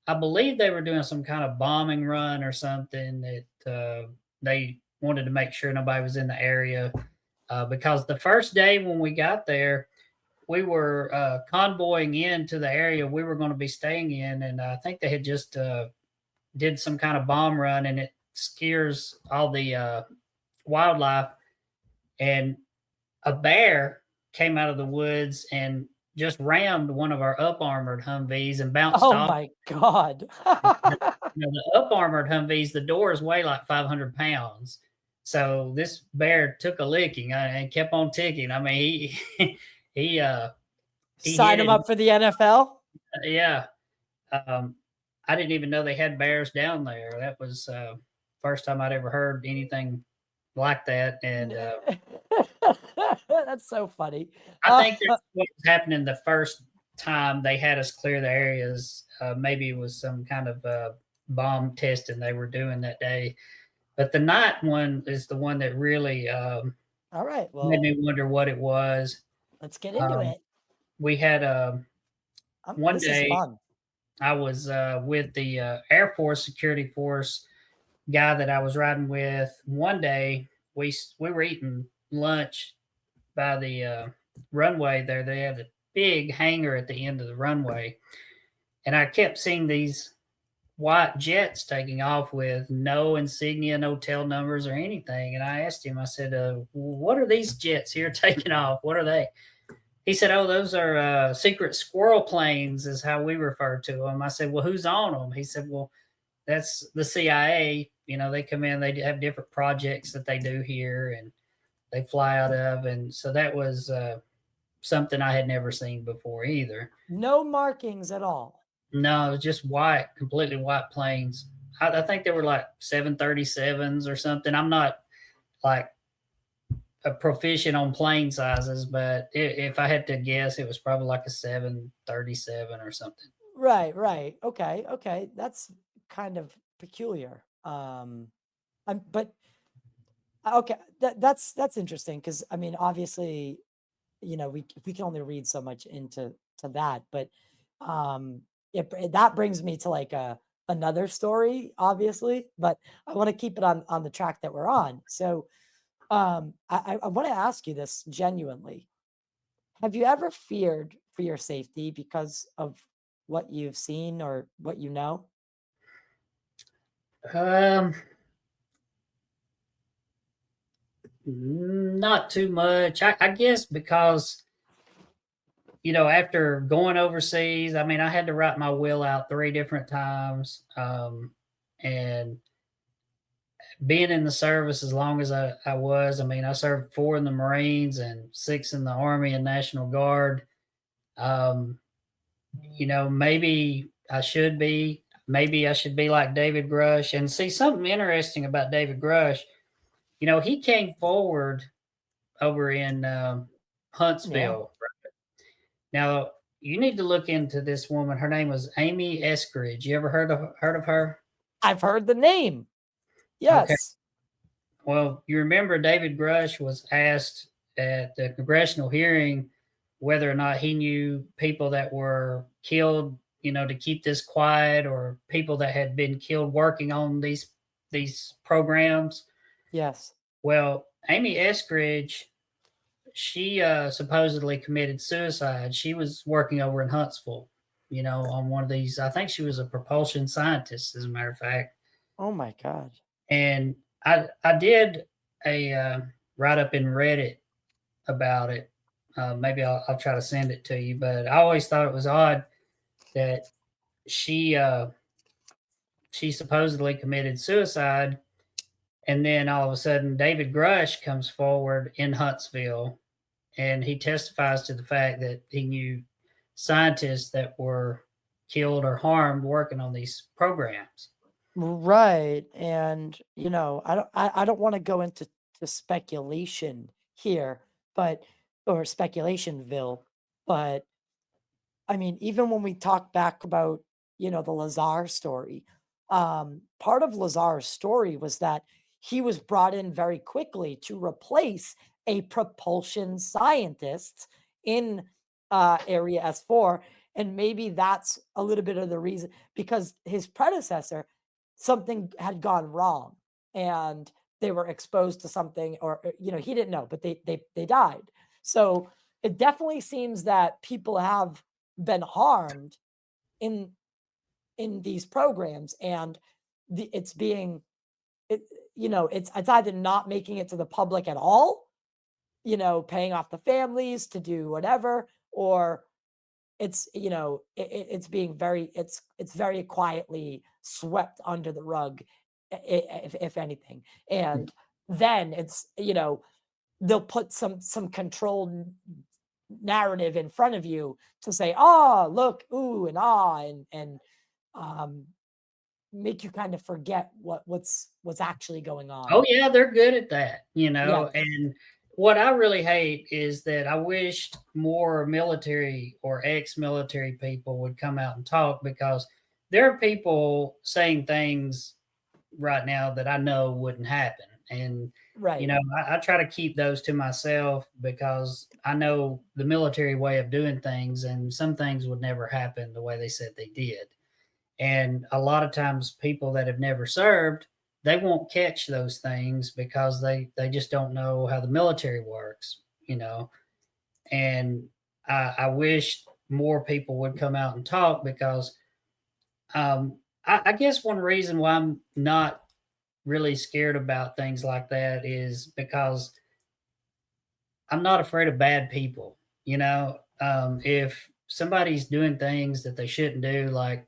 I believe they were doing some kind of bombing run or something that they wanted to make sure nobody was in the area. Because the first day when we got there, we were convoying into the area we were going to be staying in, and I think they had just did some kind of bomb run, and it scares all the wildlife. And a bear came out of the woods and just rammed one of our up armored Humvees and bounced Oh off. my god. The up armored Humvees, the doors weigh like 500 pounds. So this bear took a licking and kept on ticking. I mean, he he Sign hit him it. up for the NFL? Yeah. Um, I didn't even know they had bears down there. That was first time I'd ever heard anything like that. And That's so funny. I think that's what was happening the first time they had us clear the areas. Maybe it was some kind of bomb testing they were doing that day. But the night one is the one that really All right, made well, me wonder what it was. let's get into Um, it. we had one This is day fun. I was with the Air Force security force guy that I was riding with. One day we were eating lunch by the runway there. They had a big hangar at the end of the runway, and I kept seeing these white jets taking off with no insignia, no tail numbers or anything. And I asked him, I said, "What are these jets here taking off? What are they?" He said, "Oh, those are secret squirrel planes, is how we refer to them." I said, "Well, who's on them?" He said, "Well, that's the CIA. They come in, they have different projects that they do here, and they fly out of." And so that was something I had never seen before either. No markings at all. No, it was just white, completely white planes. I think they were like 737s or something. I'm not like a proficient on plane sizes, but if I had to guess, it was probably like a 737 or something. Right, right. Okay, okay. That's kind of peculiar. But okay, that's interesting because I mean, obviously, we can only read so much into to that, but um, that brings me to like another story, obviously. But I want to keep it on the track that we're on. So, I want to ask you this genuinely. Have you ever feared for your safety because of what you've seen or what you know? Um, not too much. I guess because after going overseas, I mean, I had to write my will out 3 different times, and being in the service as long as I was. I mean, I served 4 in the Marines and 6 in the Army and National Guard. Um, maybe I should be like David Grush. And see, something interesting about David Grush, he came forward over in Yeah. Huntsville. Now, you need to look into this woman. Her name was Amy Eskridge. You ever heard of her? I've heard the name. Okay. Yes. Well, you remember David Grush was asked at the congressional hearing whether or not he knew people that were killed, to keep this quiet, or people that had been killed working on these programs. Yes. Well, Amy Eskridge, she supposedly committed suicide. She was working over in Huntsville, on one of these. I think she was a propulsion scientist, as a matter of fact. Oh my God. And I did a write up in Reddit about it. Maybe I'll try to send it to you. But I always thought it was odd that she she supposedly committed suicide, and then all of a sudden David Grush comes forward in Huntsville, and he testifies to the fact that he knew scientists that were killed or harmed working on these programs. Right. And I don't want to go into speculation here, but or speculationville, but I mean, even when we talk back about, the Lazar story, part of Lazar's story was that he was brought in very quickly to replace a propulsion scientist in Area S4. And maybe that's a little bit of the reason because his predecessor, something had gone wrong and they were exposed to something, or, he didn't know, but they died. So it definitely seems that people have been harmed in these programs, and it's being it it's either not making it to the public at all, paying off the families to do whatever, or it's being very it's very quietly swept under the rug, if anything. And then it's they'll put some controlled narrative in front of you to say, "Ah, look, ooh, and ah," and um, make you kind of forget what's actually going on. Oh yeah, they're good at that, Yes, and what I really hate is that I wished more military or ex-military people would come out and talk, because there are people saying things right now that I know wouldn't happen. And, right, I try to keep those to myself because I know the military way of doing things, and some things would never happen the way they said they did. And a lot of times people that have never served, they won't catch those things because they just don't know how the military works. And I wish more people would come out and talk, because I guess one reason why I'm not really scared about things like that is because I'm not afraid of bad people. If somebody's doing things that they shouldn't do, like,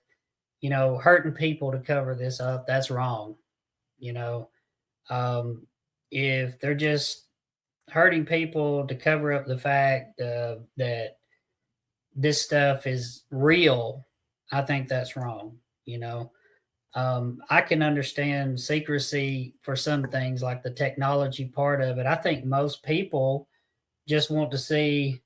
hurting people to cover this up, that's wrong. You know, um, if they're just hurting people to cover up the fact that this stuff is real, I think that's wrong. I can understand secrecy for some things, like the technology part of it. I think most people just want to see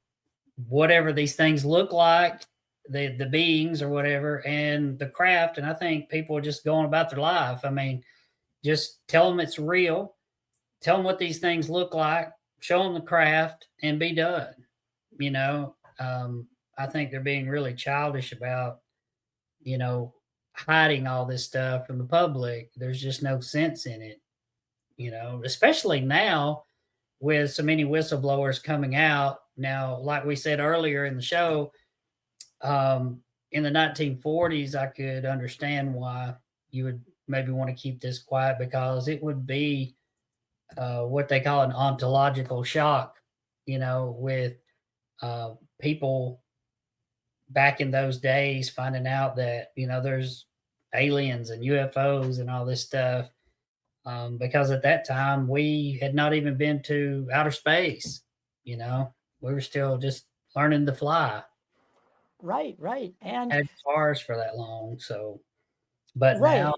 whatever these things look like, the beings or whatever, and the craft. And I think people are just going about their life. I mean, just tell them it's real, tell them what these things look like, show them the craft, and be done. You know, I think they're being really childish about, you know, hiding all this stuff from the public. There's just no sense in it, especially now with so many whistleblowers coming out. Now, like we said earlier in the show, in the 1940s, I could understand why you would maybe want to keep this quiet, because it would be what they call an ontological shock, with people back in those days finding out that, there's aliens and UFOs and all this stuff. Because at that time, we had not even been to outer space, you know, we were still just learning to fly, right, and had cars for that long. So, but now right,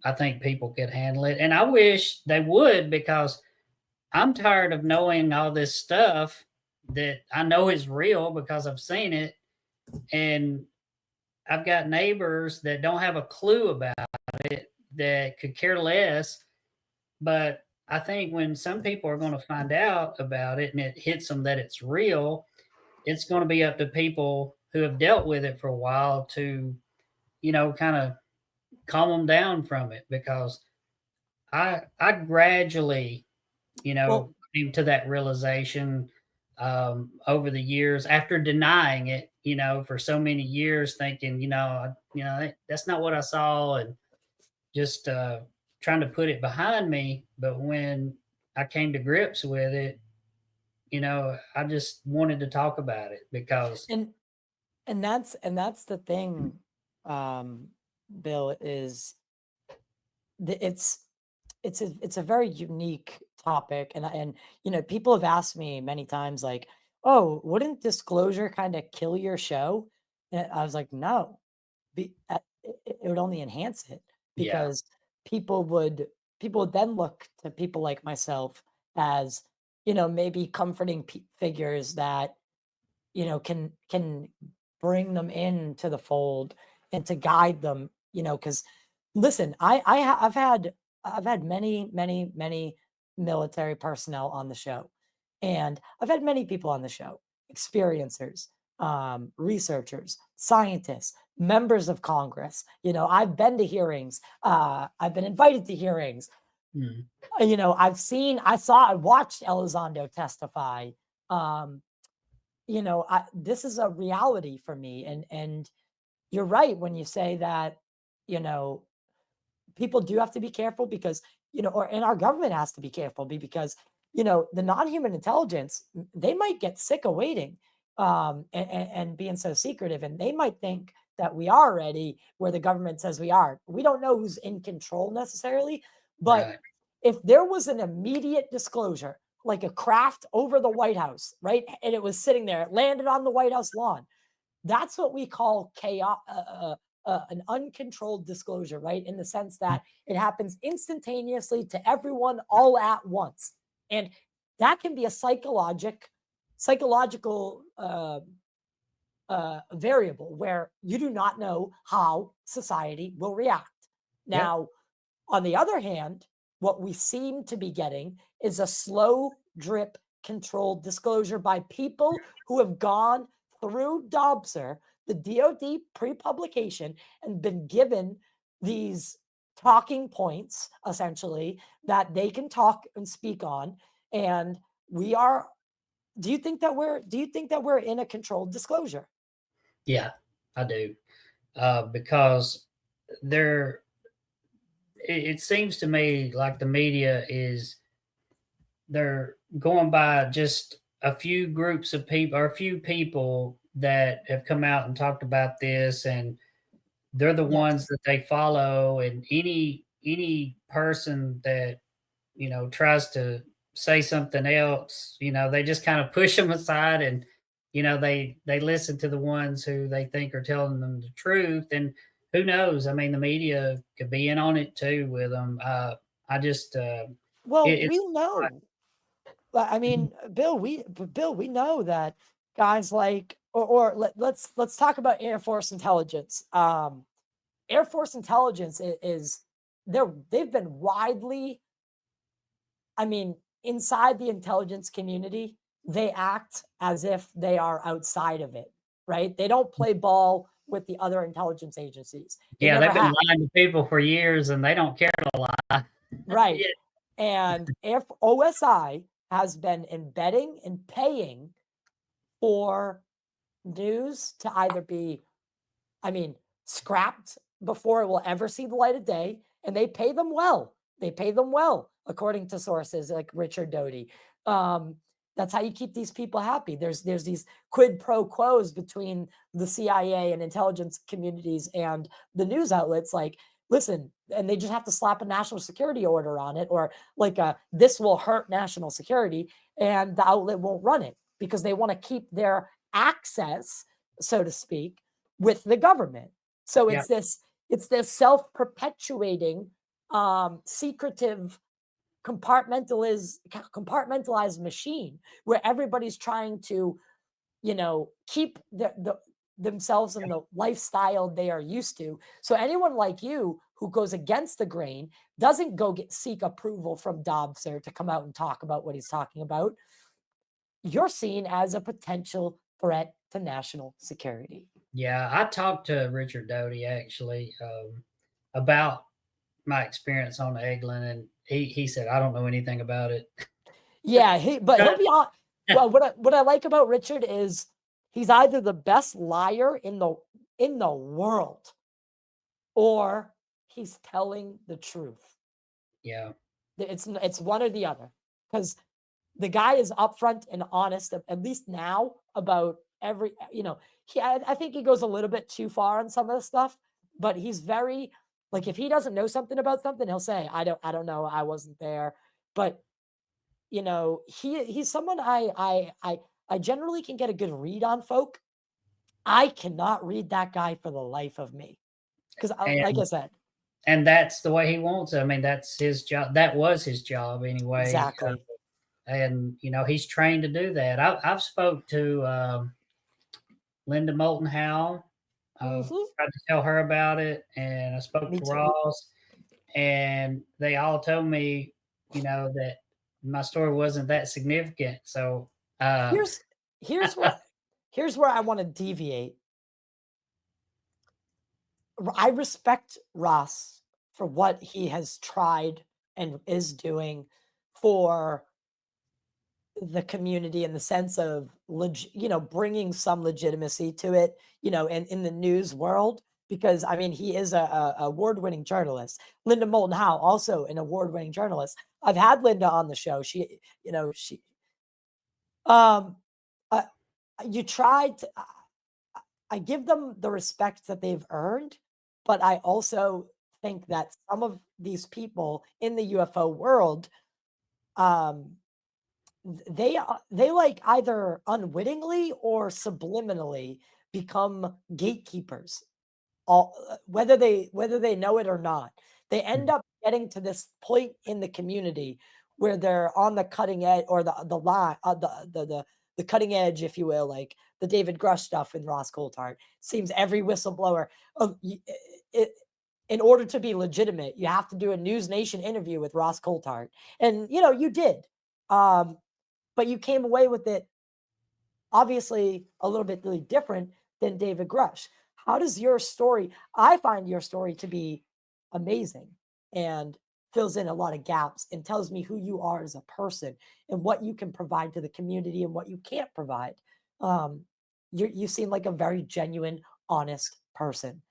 I think people could handle it. And I wish they would, because I'm tired of knowing all this stuff that I know is real because I've seen it. And I've got neighbors that don't have a clue about it, that could care less. But I think when some people are going to find out about it and it hits them that it's real, it's going to be up to people who have dealt with it for a while to, kind of calm them down from it, because I gradually, Well, came to that realization over the years after denying it, for so many years, thinking, that's not what I saw, and just trying to put it behind me. But when I came to grips with it, I just wanted to talk about it because, and that's the thing, um, Bill, is it's a very unique topic, and people have asked me many times, like, oh, wouldn't disclosure kind of kill your show? And I was like, no, it would only enhance it, yeah, because people would people would then look to people like myself as, maybe comforting figures that, can bring them into the fold and to guide them, because listen, I've had many military personnel on the show, and I've had many people on the show, experiencers, researchers, scientists, members of Congress. I've been to hearings, I've been invited to hearings. mm, I watched Elizondo testify. Um, this is a reality for me, and you're right when you say that, you know, people do have to be careful, because, and our government has to be careful, because, the non-human intelligence, they might get sick of waiting, and being so secretive, and they might think that we are ready where the government says we are. We don't know who's in control necessarily, but right, if there was an immediate disclosure, like a craft over the White House, right? And it was sitting there, it landed on the White House lawn. That's what we call chaos, an uncontrolled disclosure, right? In the sense that it happens instantaneously to everyone all at once. And that can be a psychological variable where you do not know how society will react. yep, Now, on the other hand, what we seem to be getting is a slow drip controlled disclosure by people who have gone through DOBSR, the DoD pre-publication, and been given these talking points, essentially, that they can talk and speak on. And we are, do you think that we're in a controlled disclosure? yeah, I do, because there, it seems to me like the media is, they're going by just a few groups of people or a few people that have come out and talked about this, and they're the Yes. ones that they follow. And any person that tries to say something else, they just kind of push them aside, and they listen to the ones who they think are telling them the truth. And who knows, I mean, the media could be in on it too with them. I just Well, we it's know. I mean, Bill, we know that guys like, let's talk about Air Force intelligence. Air Force intelligence is they've been widely, I mean, inside the intelligence community, they act as if they are outside of it, right? They don't play ball with the other intelligence agencies. They Yeah, never they've been have. lying to people for years, and they don't care to lie. Right. Yeah, And if OSI has been embedding and paying for news to either be, I mean, scrapped before it will ever see the light of day, and they pay them well. They pay them well, according to sources like Richard Doty. Um, that's how you keep these people happy. There's these quid pro quos between the CIA and intelligence communities and the news outlets. Like, listen, and they just have to slap a national security order on it, or like this will hurt national security, and the outlet won't run it because they want to keep their access, so to speak, with the government. So yeah, it's this self-perpetuating, secretive, compartmentalized machine where everybody's trying to, keep themselves in the lifestyle they are used to. So anyone like you who goes against the grain, doesn't go seek approval from Dobser to come out and talk about what he's talking about, you're seen as a potential threat to national security. Yeah, I talked to Richard Doty actually about my experience on Eglin, and he said I don't know anything about it. Yeah, but he'll be on. Well, what I like about Richard is he's either the best liar in the world, or he's telling the truth. Yeah, It's one or the other, because the guy is upfront and honest, at least now, about every, I think he goes a little bit too far on some of the stuff, but he's very, like, if he doesn't know something about something, he'll say, I don't know, I wasn't there. But he's someone I generally can get a good read on folk. I cannot read that guy for the life of me, because like I and said, that's the way he wants it. I mean, that's his job. That was his job anyway, exactly. and he's trained to do that. I've spoke to Linda Moulton Howe. Hmm. Tried to tell her about it, and I spoke Me to too. Ross, and they all told me, that my story wasn't that significant. So, Here's here's where here's where I want to deviate. I respect Ross for what he has tried and is doing for the community, in the sense of bringing some legitimacy to it, and in the news world, because I mean he is a award-winning journalist. Linda Moulton Howe, also an award-winning journalist. I've had Linda on the show. She um uh, you tried to, I give them the respect that they've earned, but I also think that some of these people in the UFO world, um, they like either unwittingly or subliminally become gatekeepers, all whether they know it or not. They end up getting to this point in the community where they're on the cutting edge, or the line, the cutting edge, if you will, like the David Grush stuff in Ross Coulthart. Seems every whistleblower, it, in order to be legitimate, you have to do a News Nation interview with Ross Coulthart, and you did, um, but you came away with it obviously a little bit really different than David Grush. How does your story? I find your story to be amazing, and fills in a lot of gaps and tells me who you are as a person and what you can provide to the community and what you can't provide. Um, you seem like a very genuine, honest person.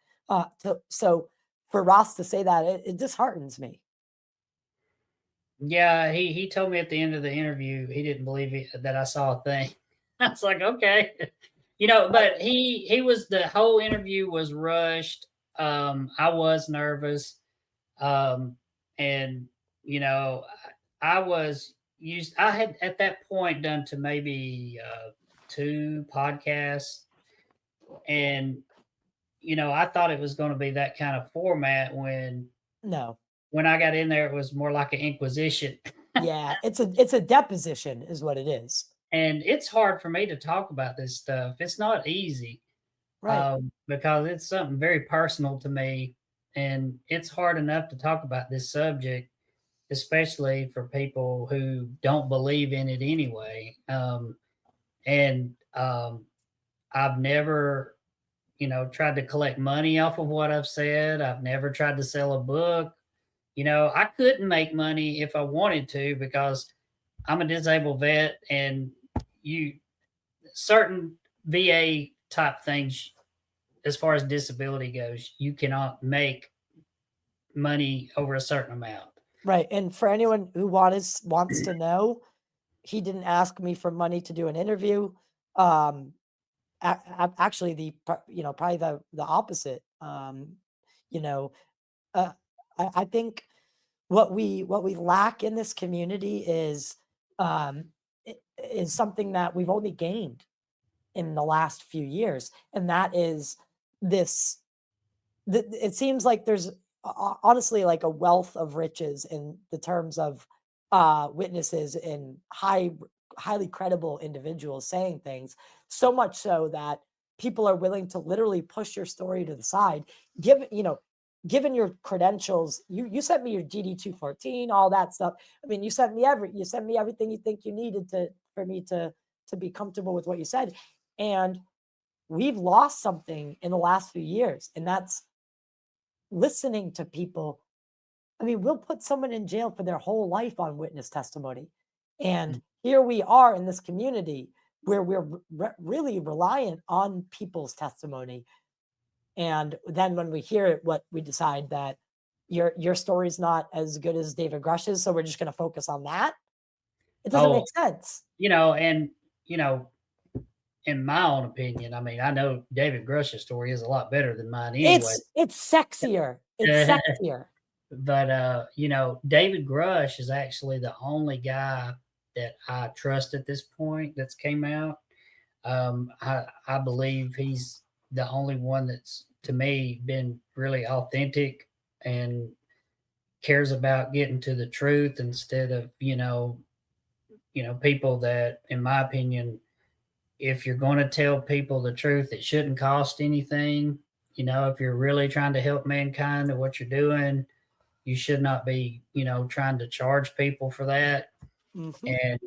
So for Ross to say that, it disheartens me. yeah, he told me at the end of the interview he didn't believe that I saw a thing. I was like, okay, I, but he was the whole interview was rushed. I was nervous, um, and you know, I was used. I had at that point done to maybe 2 podcasts, and I thought it was going to be that kind of format. no. When I got in there, it was more like an inquisition. Yeah, it's a deposition is what it is. And it's hard for me to talk about this stuff. It's not easy, Right. because it's something very personal to me, and it's hard enough to talk about this subject, especially for people who don't believe in it anyway. And I've never, tried to collect money off of what I've said. I've never tried to sell a book. I couldn't make money if I wanted to, because I'm a disabled vet, and you certain VA type things, as far as disability goes, you cannot make money over a certain amount. Right, and for anyone who wants to know, he didn't ask me for money to do an interview. Um, actually, probably the opposite. You know, uh, I think what we lack in this community um, is something that we've only gained in the last few years, and that is this. It seems like there's honestly like a wealth of riches in the terms of witnesses and highly credible individuals saying things, so much so that people are willing to literally push your story to the side, give given your credentials, you sent me your GD 214, all that stuff. I mean, you sent me everything you think you needed for me to be comfortable with what you said. And we've lost something in the last few years, and that's listening to people. I mean, we'll put someone in jail for their whole life on witness testimony. And here we are in this community where we're really reliant on people's testimony. And then when we hear it, what we decide that your story's not as good as David Grush's, so we're just going to focus on that. It doesn't Oh, make sense. and in my own opinion, I mean, I know David Grush's story is a lot better than mine anyway. It's sexier. It's sexier. But David Grush is actually the only guy that I trust at this point that's came out. I believe he's the only one that's, to me, been really authentic and cares about getting to the truth instead of people that, in my opinion, if you're going to tell people the truth, it shouldn't cost anything. If you're really trying to help mankind and what you're doing, you should not be, trying to charge people for that. Mhm. And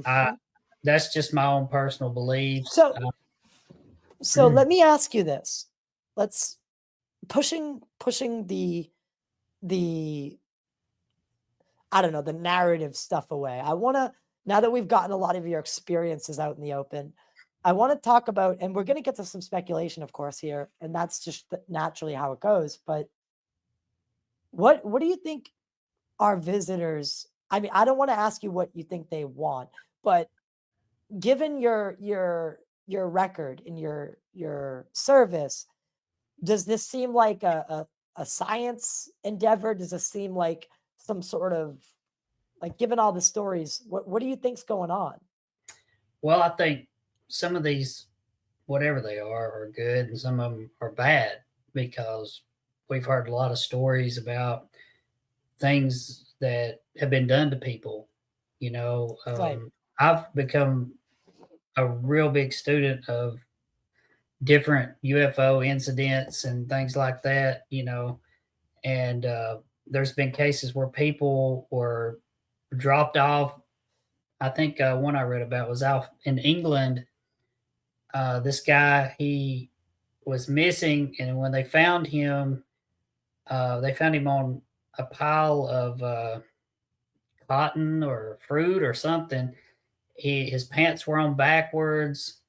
Mhm. that's just my own personal beliefs. So let me ask you this. Let's pushing the I don't know, the narrative stuff away. I want to, now that we've gotten a lot of your experiences out in the open, I want to talk about, and we're going to get to some speculation, of course, here, and that's just naturally how it goes. But what do you think our visitors? I mean, I don't want to ask you what you think they want, but given your record and your service, does this seem like a science endeavor? Does this seem like some sort of, like, given all the stories, what do you think's going on? Well, I think some of these, whatever they are good, and some of them are bad because we've heard a lot of stories about things that have been done to people. Right. I've become a real big student of different UFO incidents and things like that, and there's been cases where people were dropped off. I think one I read about was out in England. This guy, he was missing, and when they found him on a pile of cotton or fruit or something. His pants were on backwards.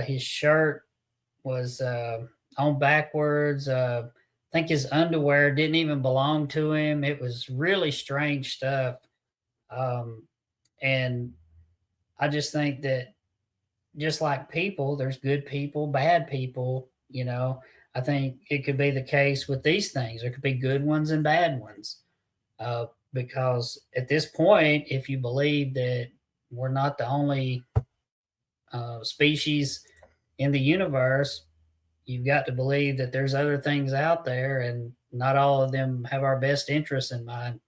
His shirt was on backwards. I think his underwear didn't even belong to him. It was really strange stuff. And I just think that, just like people, there's good people, bad people. I think it could be the case with these things. There could be good ones and bad ones. Because at this point, if you believe that we're not the only species in the universe, you've got to believe that there's other things out there, and not all of them have our best interests in mind.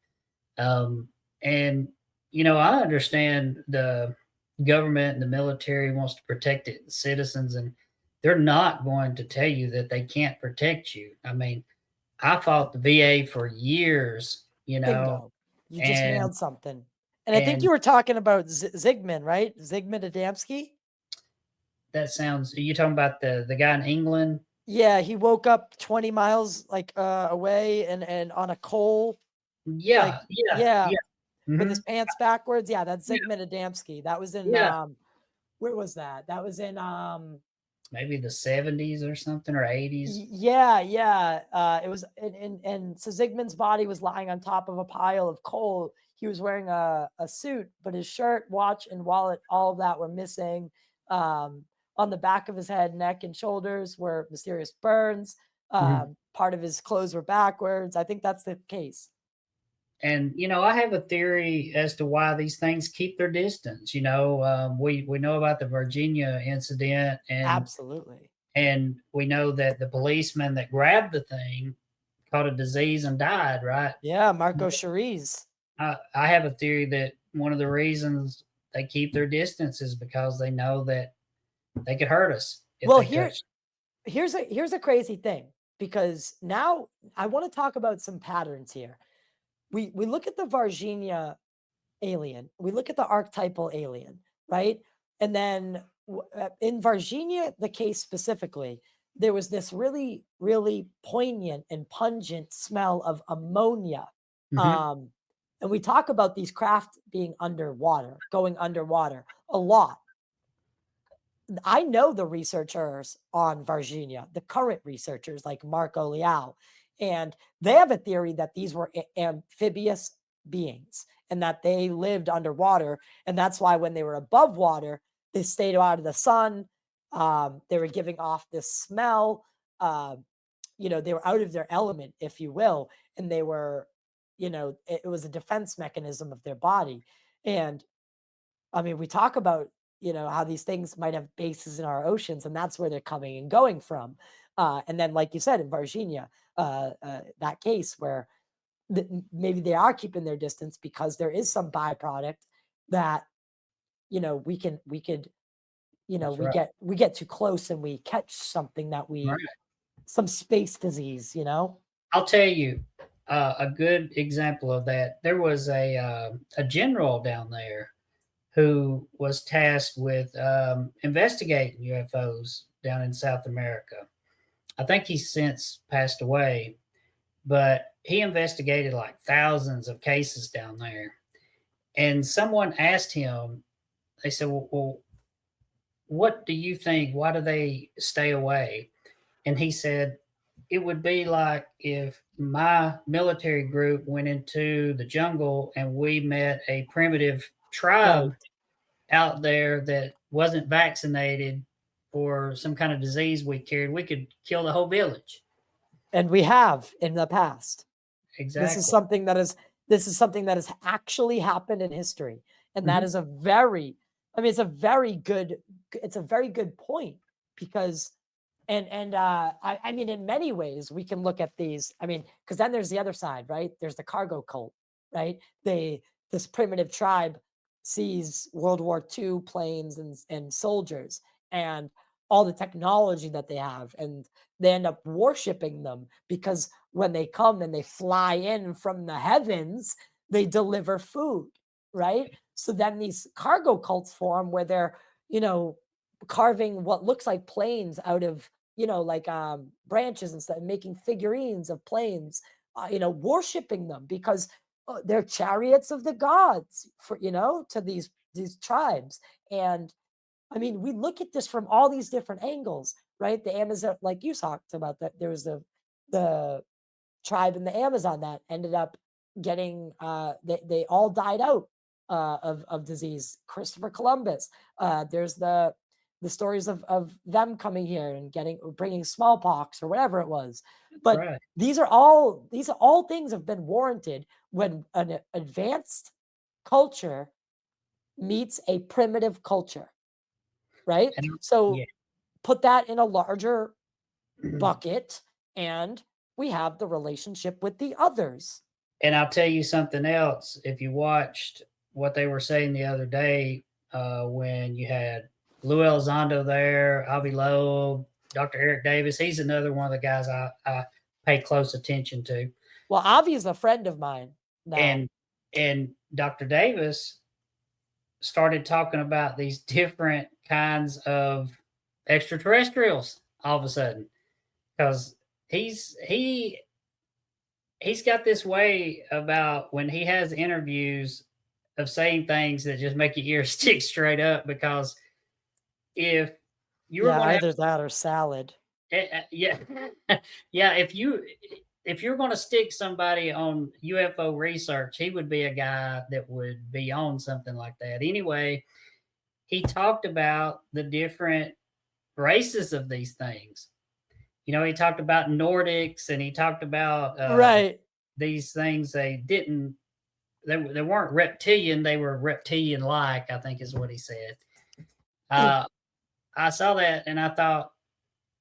And I understand the government and the military wants to protect its citizens, and they're not going to tell you that they can't protect you. I mean, I fought the VA for years, Bingo. You just and nailed something. And I think and you were talking about Zygmunt, right? Zygmunt Adamski. that sounds. Are you talking about the guy in England? Yeah, he woke up 20 miles away and on a coal, like, Yeah, yeah, yeah, yeah. with his Mhm. pants backwards. Yeah, that's Yeah, Zygmunt Adamski. That was in yeah. where was that? That was in Maybe the 70s or something, or 80s. yeah, yeah. It was, and so Zygmunt's body was lying on top of a pile of coal. He was wearing a suit, but his shirt, watch, and wallet, all of that were missing. On the back of his head, neck, and shoulders were mysterious burns. Mhm. Part of his clothes were backwards. I think that's the case. And I have a theory as to why these things keep their distance. We know about the Virginia incident, Absolutely. and we know that the policeman that grabbed the thing caught a disease and died. Right? Yeah, Marco Cherise. I have a theory that one of the reasons they keep their distance is because they know that they could hurt us if Well, they touch. here's a crazy thing. because now I want to talk about some patterns here. We look at the Varginha alien, we look at the archetypal alien, right? And then in Varginha, the case specifically, there was this really, really poignant and pungent smell of ammonia. Hmm. Um, and we talk about these craft being underwater, going underwater a lot. I know the researchers on Varginha, the current researchers like Marco Leal, and they have a theory that these were amphibious beings and that they lived underwater. And that's why when they were above water, they stayed out of the sun. They were giving off this smell. They were out of their element, if you will. And they were, it was a defense mechanism of their body. And I mean, we talk about, how these things might have bases in our oceans, and that's where they're coming and going from. And then, like you said, in Virginia, that case where maybe they are keeping their distance because there is some byproduct that, we could, That's right. we get too close and we catch something that Right. some space disease, I'll tell you a good example of that. There was a general down there who was tasked with investigating UFOs down in South America. I think he's since passed away, but he investigated like thousands of cases down there. And someone asked him, they said, well, what do you think? Why do they stay away? And he said, it would be like if my military group went into the jungle and we met a primitive Right. tribe out there that wasn't vaccinated for some kind of disease we carried, we could kill the whole village. And we have in the past. This is Exactly. something that is this is something that has actually happened in history, and that Hmm. is a very I mean, it's a very good point because I mean, in many ways, we can look at these. I mean, because then there's the other side, right? There's the cargo cult, right? This primitive tribe sees World War II planes and soldiers and all the technology that they have, and they end up worshiping them because when they come and they fly in from the heavens, they deliver food, right? So then these cargo cults form where they're, you know, carving what looks like planes out of, like branches and stuff, making figurines of planes, worshiping them because they're chariots of the gods for, to these tribes. And I mean, we look at this from all these different angles, right? The Amazon, like you talked about, that there was the tribe in the Amazon that ended up getting they all died out of disease. Christopher Columbus. There's the stories of them coming here and bringing smallpox or whatever it was. That's But right. these are all things have been warranted when an advanced culture meets a primitive culture, right? And So yeah. put that in a larger bucket, and we have the relationship with the others. And I'll tell you something else. If you watched what they were saying the other day, when you had Lou Elizondo there, Avi Loeb, Dr. Eric Davis, he's another one of the guys I pay close attention to. Well, Avi is a friend of mine now. And Dr. Davis started talking about these different kinds of extraterrestrials all of a sudden because he's he he's got this way about when he has interviews of saying things that just make your ears stick straight up because if you were Yeah, going to have either that or salad. yeah yeah if you're going to stick somebody on UFO research, he would be a guy that would be on something like that. Anyway, he talked about the different races of these things. He talked about Nordics and he talked about Right. these things they weren't reptilian, they were reptilian like, I think is what he said. Uh, I saw that and I thought,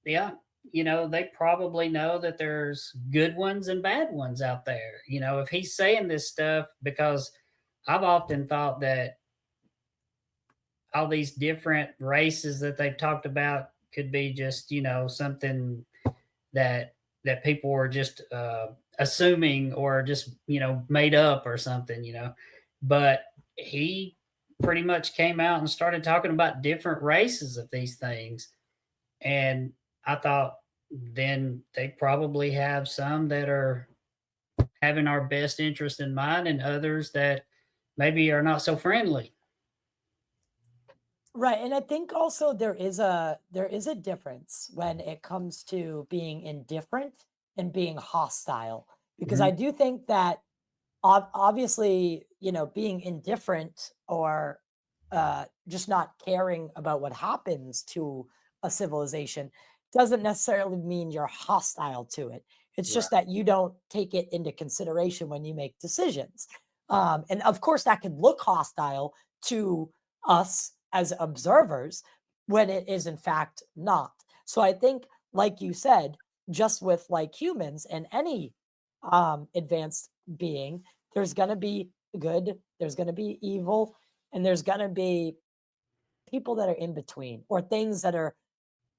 yeah, they probably know that there's good ones and bad ones out there. If he's saying this stuff, because I've often thought that all these different races that they've talked about could be just, something that that people were just assuming or just made up or something, but he pretty much came out and started talking about different races of these things. And I thought then they probably have some that are having our best interest in mind and others that maybe are not so friendly. Right, and I think also there is a difference when it comes to being indifferent and being hostile, because I Mhm. do think that obviously, being indifferent or just not caring about what happens to a civilization doesn't necessarily mean you're hostile to it. It's just Right. that you don't take it into consideration when you make decisions. And of course, that could look hostile to us as observers when it is in fact not. So I think, like you said, just with like humans and any advanced being, there's going to be good, there's going to be evil, and there's going to be people that are in between or things that are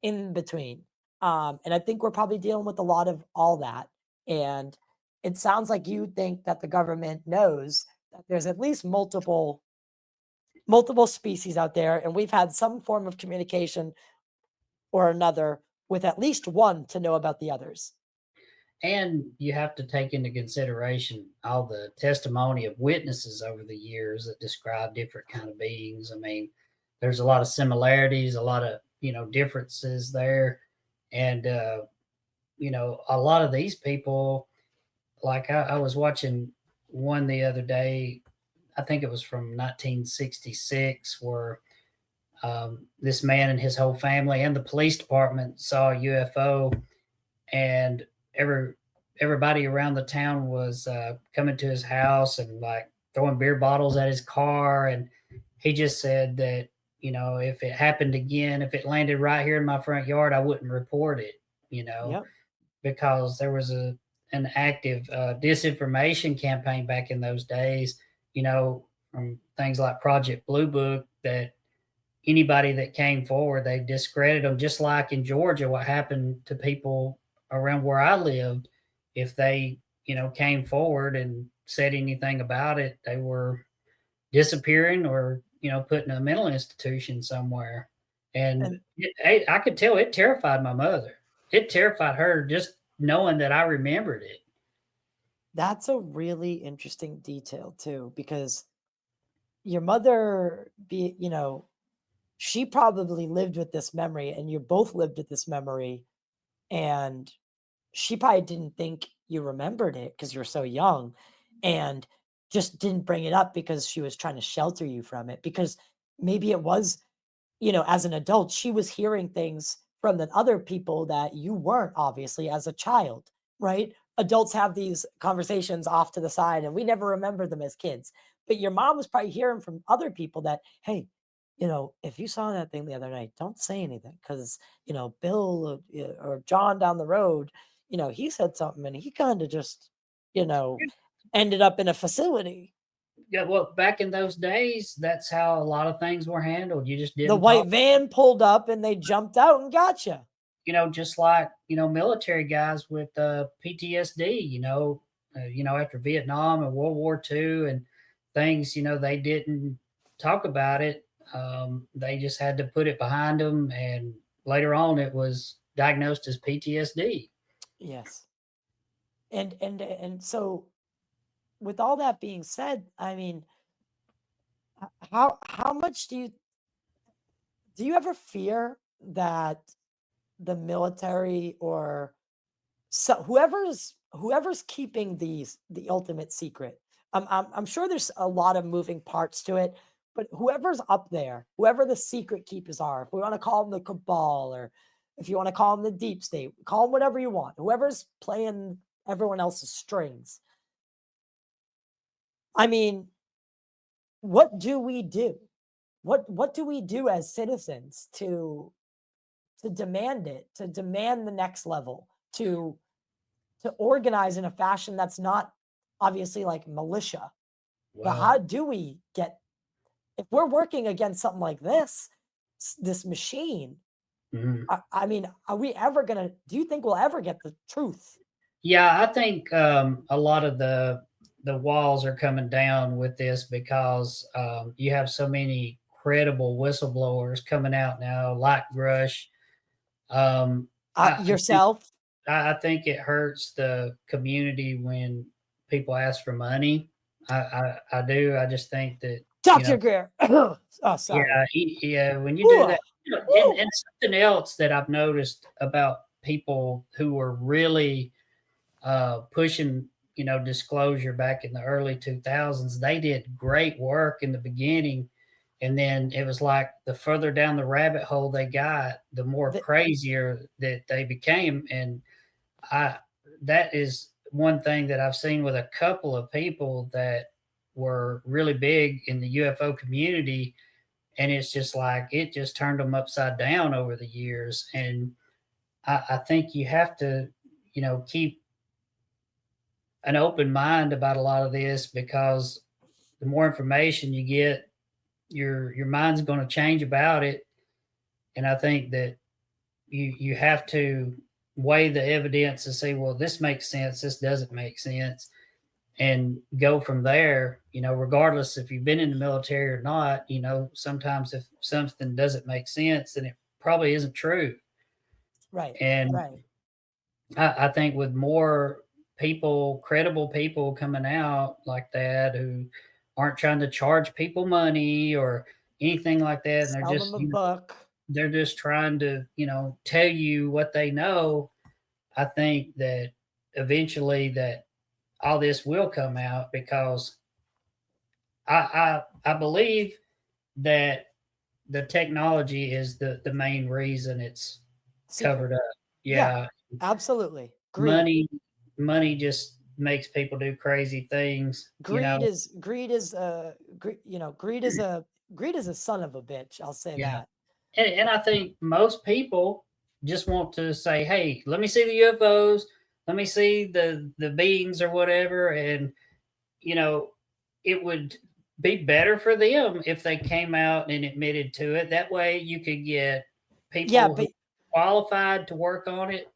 in between. And I think we're probably dealing with a lot of all that. And it sounds like you think that the government knows that there's at least multiple species out there, and we've had some form of communication or another with at least one to know about the others. And you have to take into consideration all the testimony of witnesses over the years that describe different kind of beings. I mean, there's a lot of similarities, a lot of differences there, and a lot of these people. Like I was watching one the other day. I think it was from 1966, where this man and his whole family and the police department saw a UFO, and every everybody around the town was coming to his house and like throwing beer bottles at his car. And he just said that if it happened again, if it landed right here in my front yard, I wouldn't report it. You know, Yep. because there was an active disinformation campaign back in those days. From things like Project Blue Book, that anybody that came forward, they discredited them, just like in Georgia, what happened to people around where I lived. If they, came forward and said anything about it, they were disappearing or, put in a mental institution somewhere. And And I could tell it terrified my mother. It terrified her just knowing that I remembered it. that's a really interesting detail too, because your mother she probably lived with this memory and you both lived with this memory, and she probably didn't think you remembered it because you're so young, and just didn't bring it up because she was trying to shelter you from it, because maybe it was, as an adult, she was hearing things from the other people that you weren't, obviously, as a child, right? Adults have these conversations off to the side and we never remember them as kids. But your mom was probably hearing from other people that, hey, if you saw that thing the other night, don't say anything because, Bill or John down the road, he said something and he kind of just, you know, ended up in a facility. Yeah, well, back in those days, that's how a lot of things were handled. You just The didn't white talk. van pulled up and they jumped out and got you. Just like military guys with PTSD. After Vietnam and World War II and things, they didn't talk about it. They just had to put it behind them, and later on, it was diagnosed as PTSD. Yes. And so with all that being said, I mean, how much do you ever fear that the military or so whoever's keeping the ultimate secret? I'm sure there's a lot of moving parts to it, but whoever's up there, whoever the secret keepers are, if we want to call them the cabal, or if you want to call them the deep state, call them whatever you want. Whoever's playing everyone else's strings. I mean, what do we do? What do we do as citizens to demand it, to demand the next level, to organize in a fashion that's not obviously like militia? But Well, how do we get, if we're working against something like this, this machine? Mhm. I mean, are we ever gonna? Do you think we'll ever get the truth? Yeah, I think a lot of the walls are coming down with this because you have so many credible whistleblowers coming out now, like Grush. Um, I think Yourself, I think it hurts the community when people ask for money. I do. I just think that you know, Dr. Greer. Oh, sorry. yeah, yeah. When you do Whew, that, whew. and something else that I've noticed about people who are really pushing, disclosure back in the early 2000s. They did great work in the beginning. And then it was like the further down the rabbit hole they got, the more The- crazier that they became. And I, that is one thing that I've seen with a couple of people that were really big in the UFO community. And it's just like, it just turned them upside down over the years. And I think you have to, keep an open mind about a lot of this because the more information you get, your mind's going to change about it. And I think that you have to weigh the evidence and say, well, this makes sense, this doesn't make sense, and go from there. Regardless if you've been in the military or not. Sometimes if something doesn't make sense, then it probably isn't true. right, And right. I think with more people, credible people coming out like that who aren't trying to charge people money or anything like that, and they're Sell them just, a book. they're just trying to, tell you what they know. I think that eventually that all this will come out because I believe that the technology is the main reason it's Secret. covered up. Yeah, Yeah, absolutely. Greed. money money just makes people do crazy things, Greed is a son of a bitch. I'll say yeah. that. And I think most people just want to say, hey, let me see the UFOs, let me see the beings or whatever. And you know it would be better for them if they came out and admitted to it. That way you could get Yeah, people who but are qualified to work on it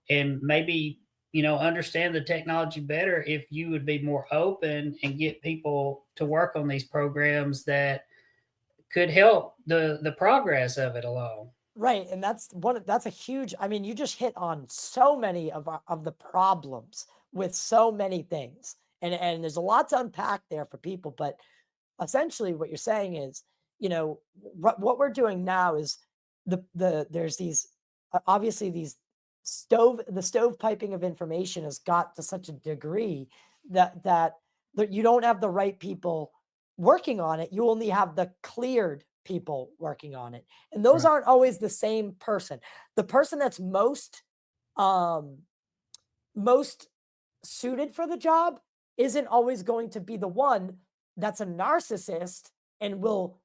and maybe understand the technology better if you would be more open and get people to work on these programs that could help the progress of it along. right, and that's a huge. I mean, you just hit on so many of the problems with so many things, and there's a lot to unpack there for people. But essentially, what you're saying is, what we're doing now is there's these obviously these the stovepiping of information has got to such a degree that you don't have the right people working on it. You only have the cleared people working on it, and those Right. aren't always the same person. The person that's um most suited for the job isn't always going to be the one that's a narcissist and will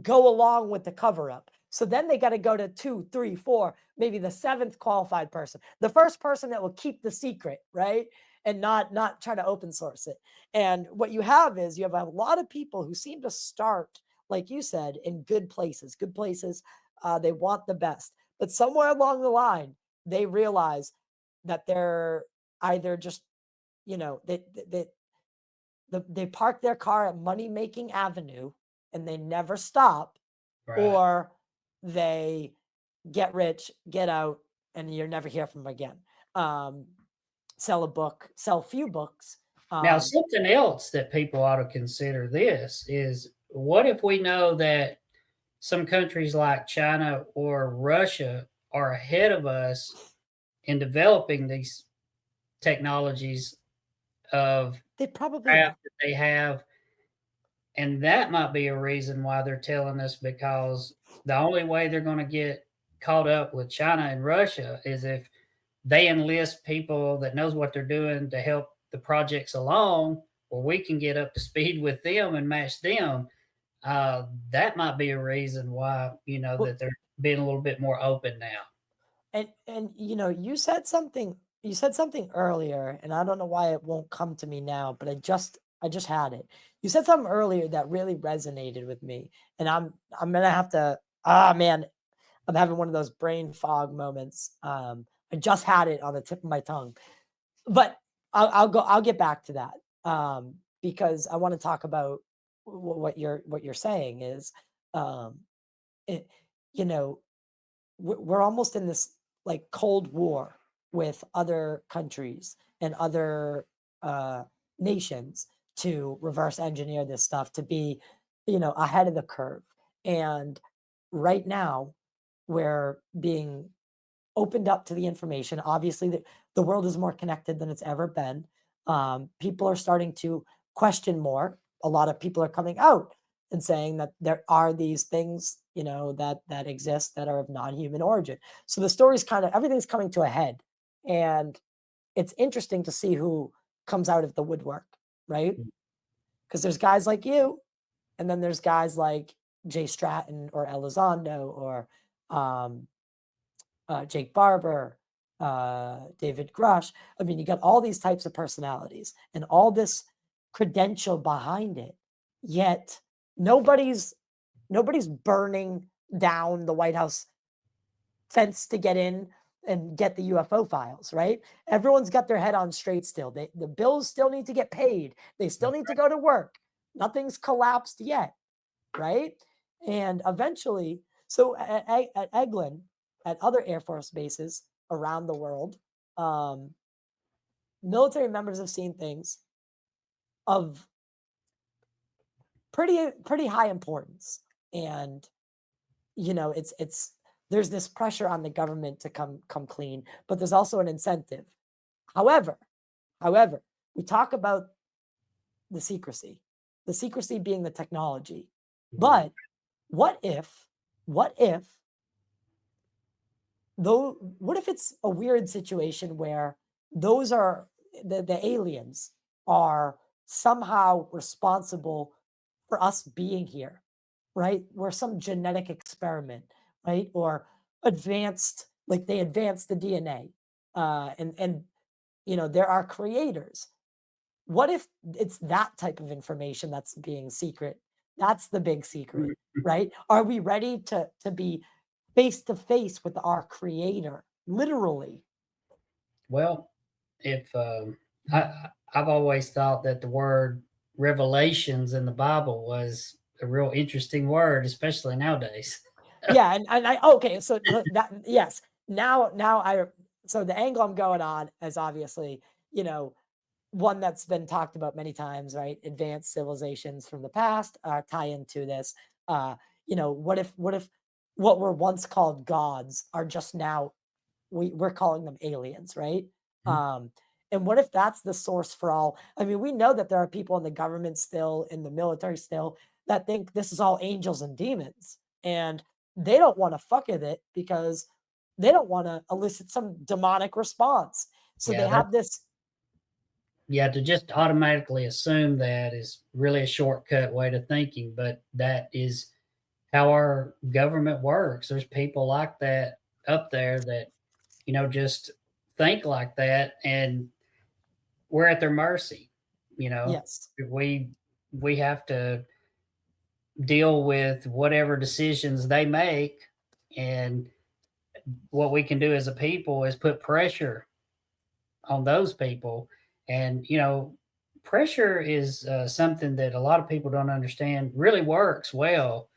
go along with the cover up. So then they got to go to two, three, four, maybe the seventh qualified person, the first person that will keep the secret, right? And not try to open source it. And what you have is you have a lot of people who seem to start, like you said, in good places. Good places. They want the best, but somewhere along the line, they realize that they're either just, they park their car at money making avenue and they never stop, Right. or they get rich, get out, and you never hear from them again. Um, Sell a book, sell few books. Now, Um, something else that people ought to consider this is, what if we know that some countries like China or Russia are ahead of us in developing these technologies of they probably craft that they have? And that might be a reason why they're telling us, because the only way they're going to get caught up with China and Russia is if they enlist people that knows what they're doing to help the projects along, or we can get up to speed with them and match them. That might be a reason why well, that they're being a little bit more open now. and you said something earlier, and I don't know why it won't come to me now, but I just had it. You said something earlier that really resonated with me, and I'm gonna have to. Ah, man, I'm having one of those brain fog moments. I just had it on the tip of my tongue, but I'll get back to that, because I want to talk about what you're saying is, um, it, you know, we're almost in this like cold war with other countries and other uh, nations to reverse engineer this stuff to be, ahead of the curve. And right now, we're being opened up to the information. Obviously, the world is more connected than it's ever been. People are starting to question more. A lot of people are coming out and saying that there are these things, that exist that are of non-human origin. So the story's kind of everything's coming to a head, and it's interesting to see who comes out of the woodwork, right? Because there's guys like you, and then there's guys like Jay Stratton or Elizondo or um, Jake Barber, David Grush. I mean, you got all these types of personalities and all this credential behind it. Yet nobody's nobody's burning down the White House fence to get in and get the UFO files, right? Everyone's got their head on straight still. The bills still need to get paid. They still need to go to work. Nothing's collapsed yet, right? And eventually, so at Eglin, at other Air Force bases around the world, um, military members have seen things of pretty high importance, and it's there's this pressure on the government to come clean, but there's also an incentive. However, however, we talk about the secrecy being the technology, but what if what if though what if it's a weird situation where those are the aliens are somehow responsible for us being here, right? We're some genetic experiment, right? Or advanced, like they advanced the DNA, and there are creators. What if it's that type of information that's being secret? That's the big secret, right? Are we ready to be face to face with our creator, literally? Well, if I've always thought that the word revelations in the Bible was a real interesting word, especially nowadays. Yeah, and I okay, so that yes. Now I so the angle I'm going on is obviously, one that's been talked about many times, right? Advanced civilizations from the past tie into this. What if what were once called gods are just now we're calling them aliens, right? Mhm. Um, and what if that's the source for all? I mean, we know that there are people in the government still, in the military still, that think this is all angels and demons, and they don't want to fuck with it because they don't want to elicit some demonic response. So they Yeah, have that's this. yeah, to just automatically assume that is really a shortcut way to thinking, but that is how our government works. There's people like that up there that, just think like that, and we're at their mercy. You know, Yes, we we have to deal with whatever decisions they make, and what we can do as a people is put pressure on those people. And pressure is something that a lot of people don't understand really works well.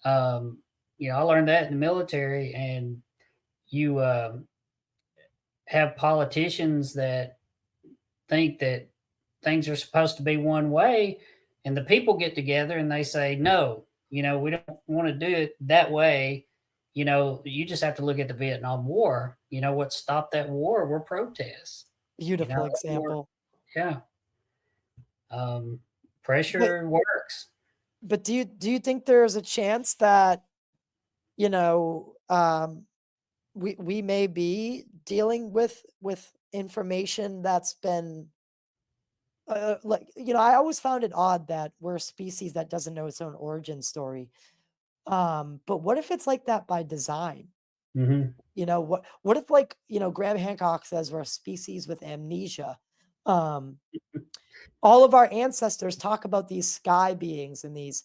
um, I learned that in the military. And you have politicians that think that things are supposed to be one way, and the people get together and they say, no, we don't want to do it that way. You just have to look at the Vietnam War. What stopped that war were protests. beautiful Or, example. yeah, um, But pressure works. but do you think there's a chance that you know um, we may be dealing with information that's been like I always found it odd that we're a species that doesn't know its own origin story. But what if it's like that by design? Hmm. What if, like, Graham Hancock says we're a species with amnesia. Um, all of our ancestors talk about these sky beings and these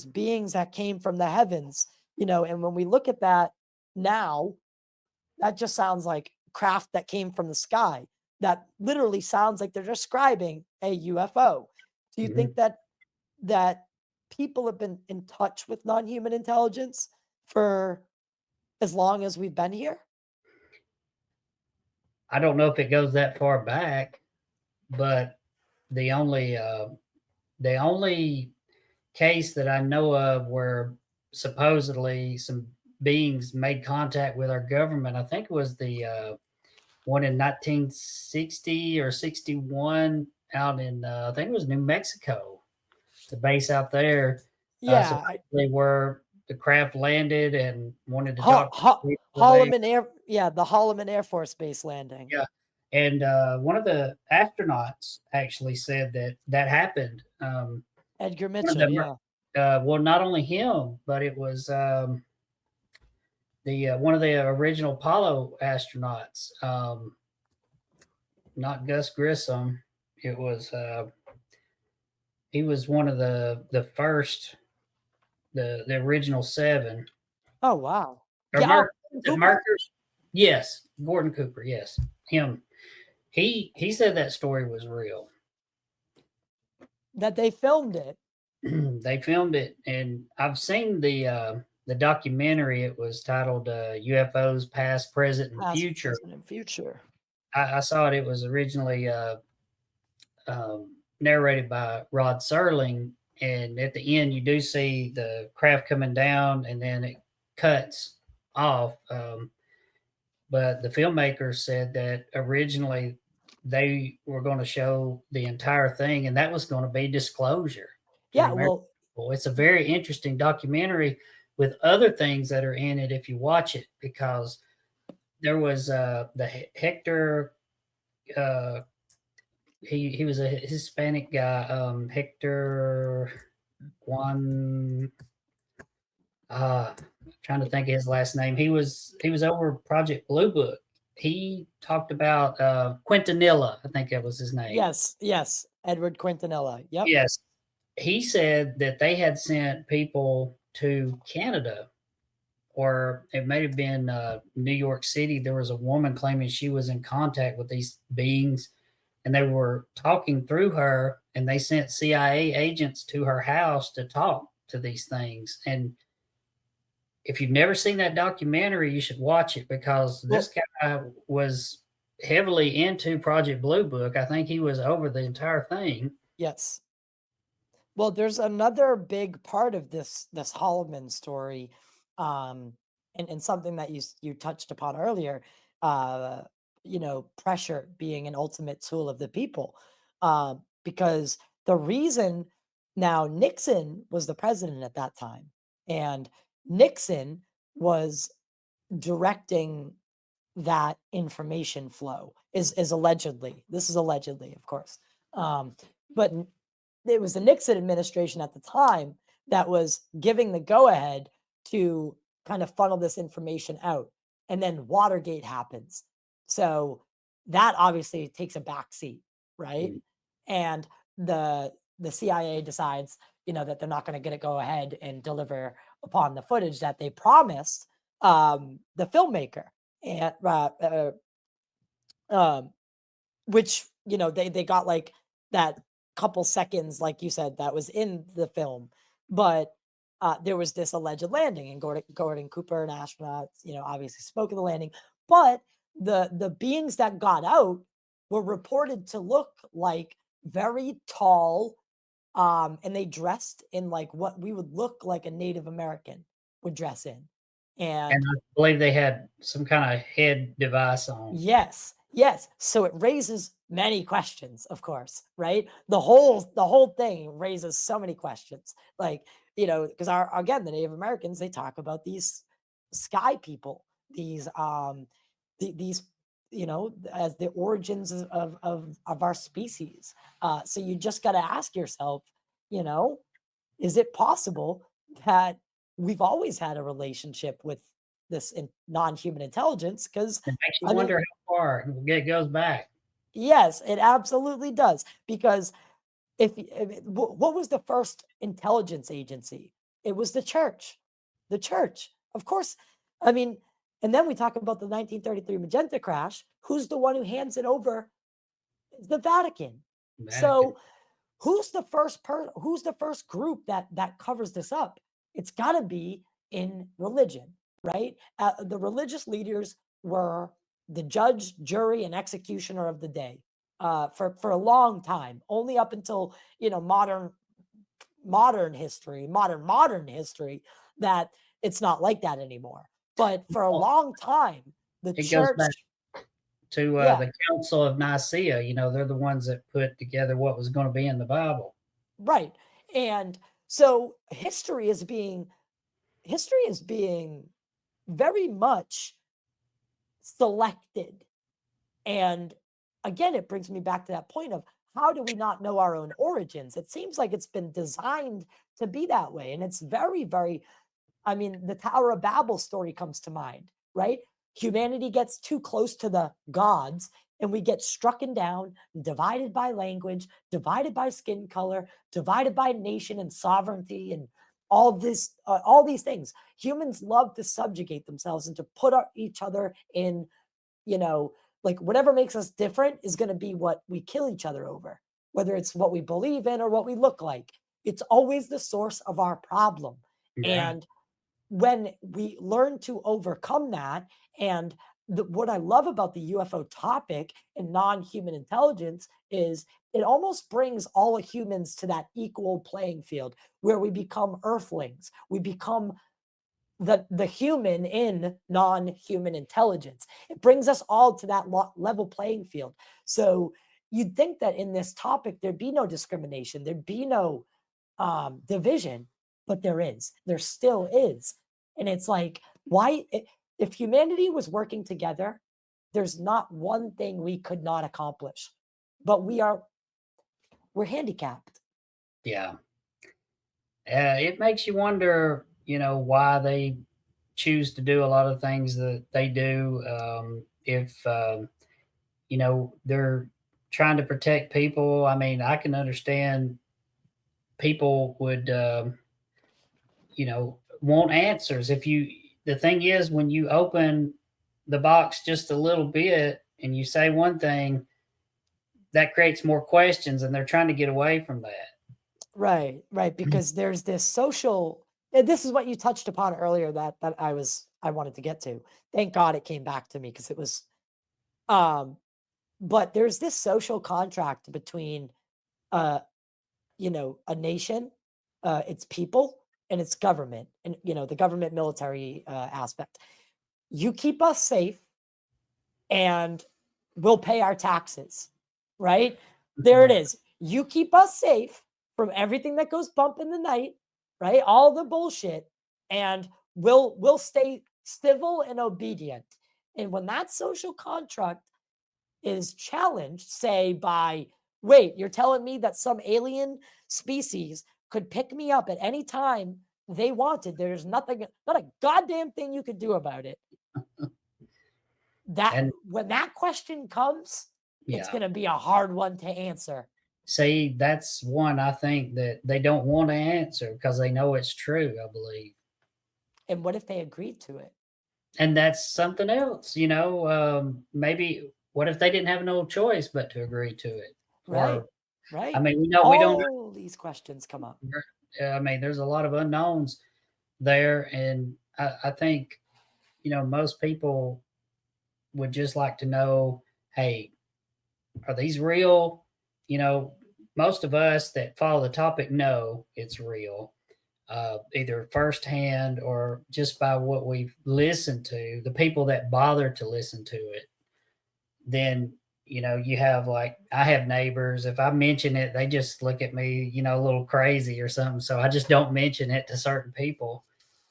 beings that came from the heavens. And when we look at that now, that just sounds like craft that came from the sky. That literally sounds like they're describing a UFO. Do you Mhm. think that people have been in touch with non-human intelligence for as long as we've been here? I don't know if it goes that far back, but the only uh, the only case that I know of where supposedly some beings made contact with our government, I think it was the one in 1960 or 61 out in, I think it was New Mexico, the base out there, Yeah, supposedly where the craft landed and wanted to talk to people there. The Holloman Air Force Base landing. Yeah. And one of the astronauts actually said that that happened. Edgar One of Mitchell, them, yeah. well, not only him, but it was the one of the original Apollo astronauts, not Gus Grissom. It was he was one of the first, the original seven. Oh, wow. Or Yeah, Merc, Cooper? Mercury? Yes, Gordon Cooper. Yes, him. He said that story was real. That they filmed it. They filmed it, and I've seen the documentary. It was titled "UFOs: Past, Present, and Past, Future." present, and future. I saw it. It was originally narrated by Rod Serling, and at the end, you do see the craft coming down, and then it cuts off. But the filmmakers said that originally they were going to show the entire thing, and that was going to be disclosure to the Yeah, American well, people. It's a very interesting documentary with other things that are in it if you watch it, because there was the Hector. Uh, he was a Hispanic guy, Hector Juan. Trying to think of his last name. He was over Project Blue Book. He talked about Quintanilla, I think that was his name. yes, Edward Quintanilla. Yep. Yes, he said that they had sent people to Canada, or it may have been New York City. There was a woman claiming she was in contact with these beings, and they were talking through her, and they sent CIA agents to her house to talk to these things. And if you've never seen that documentary, you should watch it, because this Well, guy was heavily into Project Blue Book. I think he was over the entire thing. yes. Well, there's another big part of this Holloman story, um, and something that you touched upon earlier. Uh, pressure being an ultimate tool of the people, because the reason now Nixon was the president at that time, and Nixon was directing that information flow is allegedly. This is allegedly, of course. But it was the Nixon administration at the time that was giving the go ahead to kind of funnel this information out. And then Watergate happens. So that obviously takes a back seat, right? Mm. And the CIA decides, that they're not going to get a go ahead and deliver upon the footage that they promised the filmmaker. And um, which, they got, like, that couple seconds, like you said, that was in the film, but, there was this alleged landing, and Gordon Cooper, an astronaut, obviously spoke of the landing, but the beings that got out were reported to look like very tall, and they dressed in, like, what we would look like a Native American would dress in, And and I believe they had some kind of head device on. yes, yes. So it raises many questions, of course, right? The whole thing raises so many questions. Like, because our again, the Native Americans, they talk about these sky people, these as the origins of our species. So you just got to ask yourself, you know, is it possible that we've always had a relationship with this non-human intelligence? Because It makes you I mean, wonder how far it goes back. yes, it absolutely does. Because what was the first intelligence agency? It was the church. the church. Of course. I mean, and then we talk about the 1933 Magenta crash. Who's the one who hands it over? It's the Vatican. Vatican. So who's the first group that covers this up? It's got to be in religion, right? The religious leaders were the judge, jury, and executioner of the day for a long time, only up until modern history, modern history, that it's not like that anymore. But for a Well, long time, the it goes back church, to yeah, the Council of Nicaea. They're the ones that put together what was going to be in the Bible. right. And so history is being very much selected. And again, it brings me back to that point of how do we not know our own origins? It seems like it's been designed to be that way. And it's very, very, I mean, the Tower of Babel story comes to mind, right? Humanity gets too close to the gods and we get strucken down, divided by language, divided by skin color, divided by nation and sovereignty and all these things. Humans love to subjugate themselves and to put each other in, you know, like whatever makes us different is going to be what we kill each other over, whether it's what we believe in or what we look like. It's always the source of our problem. Right. And when we learn to overcome that, and what I love about the UFO topic and non-human intelligence is it almost brings all humans to that equal playing field where we become earthlings. We become the human in non-human intelligence. It brings us all to that level playing field. So you'd think that in this topic there'd be no discrimination, there'd be no division, but there is. There still is. And it's like, if humanity was working together, there's not one thing we could not accomplish. But we're handicapped. Yeah. It makes you wonder, why they choose to do a lot of things that they do. If they're trying to protect people. I mean, I can understand people would, want answers. The thing is, when you open the box just a little bit and you say one thing, that creates more questions, and they're trying to get away from that. Right, right. Because there's this social, and this is what you touched upon earlier that I wanted to get to. Thank God it came back to me because it was um but there's this social contract between uh a nation, its people, and its government, and the government military aspect. You keep us safe and we'll pay our taxes, right? There it Right. is. You keep us safe from everything that goes bump in the night, right? All the bullshit, and we'll stay civil and obedient. And when that social contract is challenged, say by, wait, you're telling me that some alien species could pick me up at any time they wanted. There's nothing, not a goddamn thing you could do about it. That And when that question comes, it's yeah, going to be a hard one to answer. see, that's one I think that they don't want to answer because they know it's true, I believe. And what if they agreed to it? And that's something else, maybe what if they didn't have no choice but to agree to it? Right. Or, I Right. mean, we don't All these questions come up. I mean, there's a lot of unknowns there. And I think, most people would just like to know, hey, are these real? You know, most of us that follow the topic know it's real, either firsthand or just by what we've listened to, the people that bother to listen to it. Then, you have like, I have neighbors. If I mention it, they just look at me, a little crazy or something. So I just don't mention it to certain people,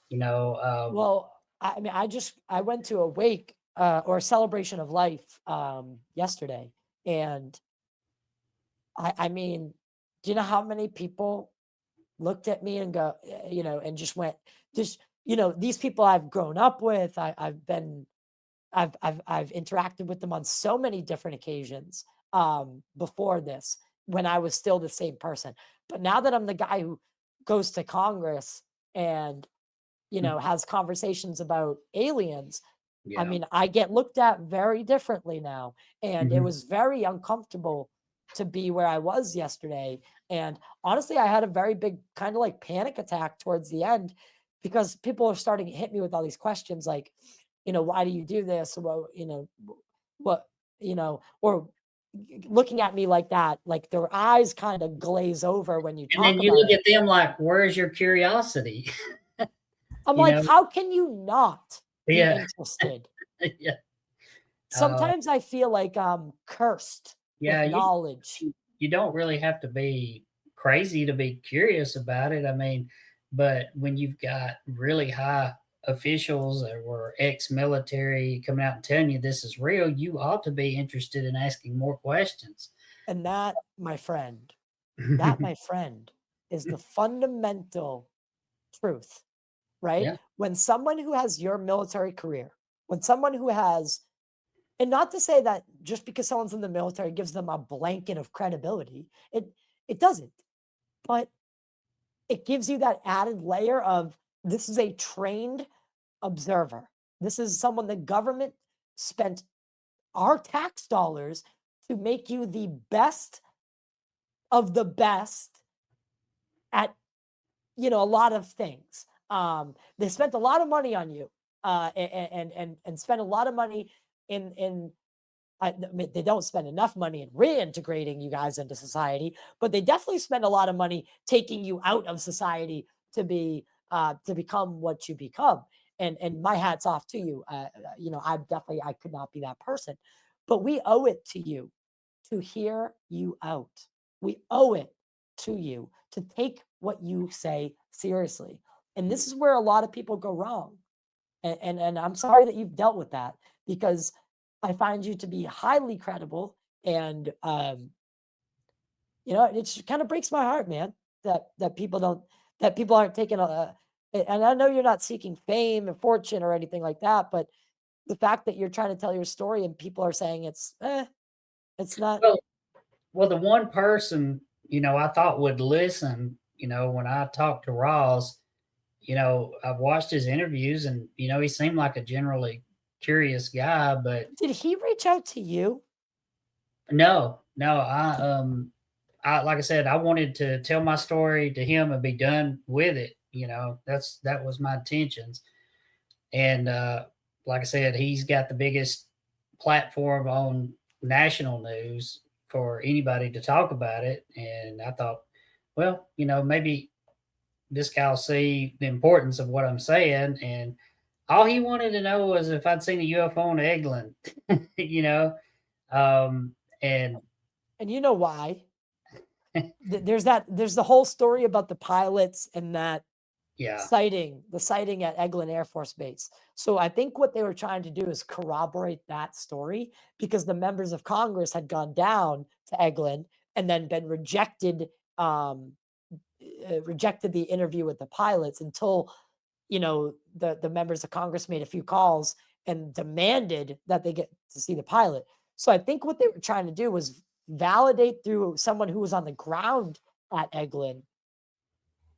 you know. Well, I mean, I went to a wake or a celebration of life yesterday, and I mean, do you know how many people looked at me and go, and just went, just these people I've grown up with, I've interacted with them on so many different occasions before this when I was still the same person. But now that I'm the guy who goes to Congress and has conversations about aliens, I Yeah. mean, I get looked at very differently now. And it Mhm. was very uncomfortable to be where I was yesterday. And honestly, I had a very big kind of like panic attack towards the end because people are starting to hit me with all these questions like, why do you do this? Well, what, or looking at me like that, like their eyes kind of glaze over when you And then talk you about look it. at them like, "Where's your curiosity?" I'm You like, know? how can you not be Yeah. interested? Yeah. Uh, Sometimes I feel like I'm cursed yeah, with knowledge. you don't really have to be crazy to be curious about it. I mean, but when you've got really high officials or ex-military coming out and telling you this is real, you ought to be interested in asking more questions. And that, my friend, is the fundamental truth, right? Yeah. When someone who has your military career, when someone who has, and not to say that just because someone's in the military gives them a blanket of credibility, it doesn't. But it gives you that added layer of this is a trained observer. This is someone the government spent our tax dollars to make you the best of the best at a lot of things. They spent a lot of money on you, and spent a lot of money in. I mean, they don't spend enough money in reintegrating you guys into society, but they definitely spend a lot of money taking you out of society to become what you become. And my hats off to you. I could not be that person, but we owe it to you to hear you out. We owe it to you to take what you say seriously. And this is where a lot of people go wrong. And I'm sorry that you've dealt with that because I find you to be highly credible. And it just kind of breaks my heart, man, that people don't that people aren't taking and I know you're not seeking fame and fortune or anything like that, but the fact that you're trying to tell your story and people are saying it's not. Well, the one person, I thought would listen, when I talked to Ross, I've watched his interviews and, he seemed like a generally curious guy, but Did he reach out to you? no, no, like I said, I wanted to tell my story to him and be done with it. That was my intentions. And like I said, he's got the biggest platform on national news for anybody to talk about it. And I thought, well, maybe this guy will see the importance of what I'm saying. And all he wanted to know was if I'd seen a UFO in Eglin, you know, um, and And you know why? There's the whole story about the pilots and that yeah, the sighting at Eglin Air Force Base. So I think what they were trying to do is corroborate that story because the members of Congress had gone down to Eglin and then been um, rejected the interview with the pilots until the members of Congress made a few calls and demanded that they get to see the pilot. So I think what they were trying to do was validate through someone who was on the ground at Eglin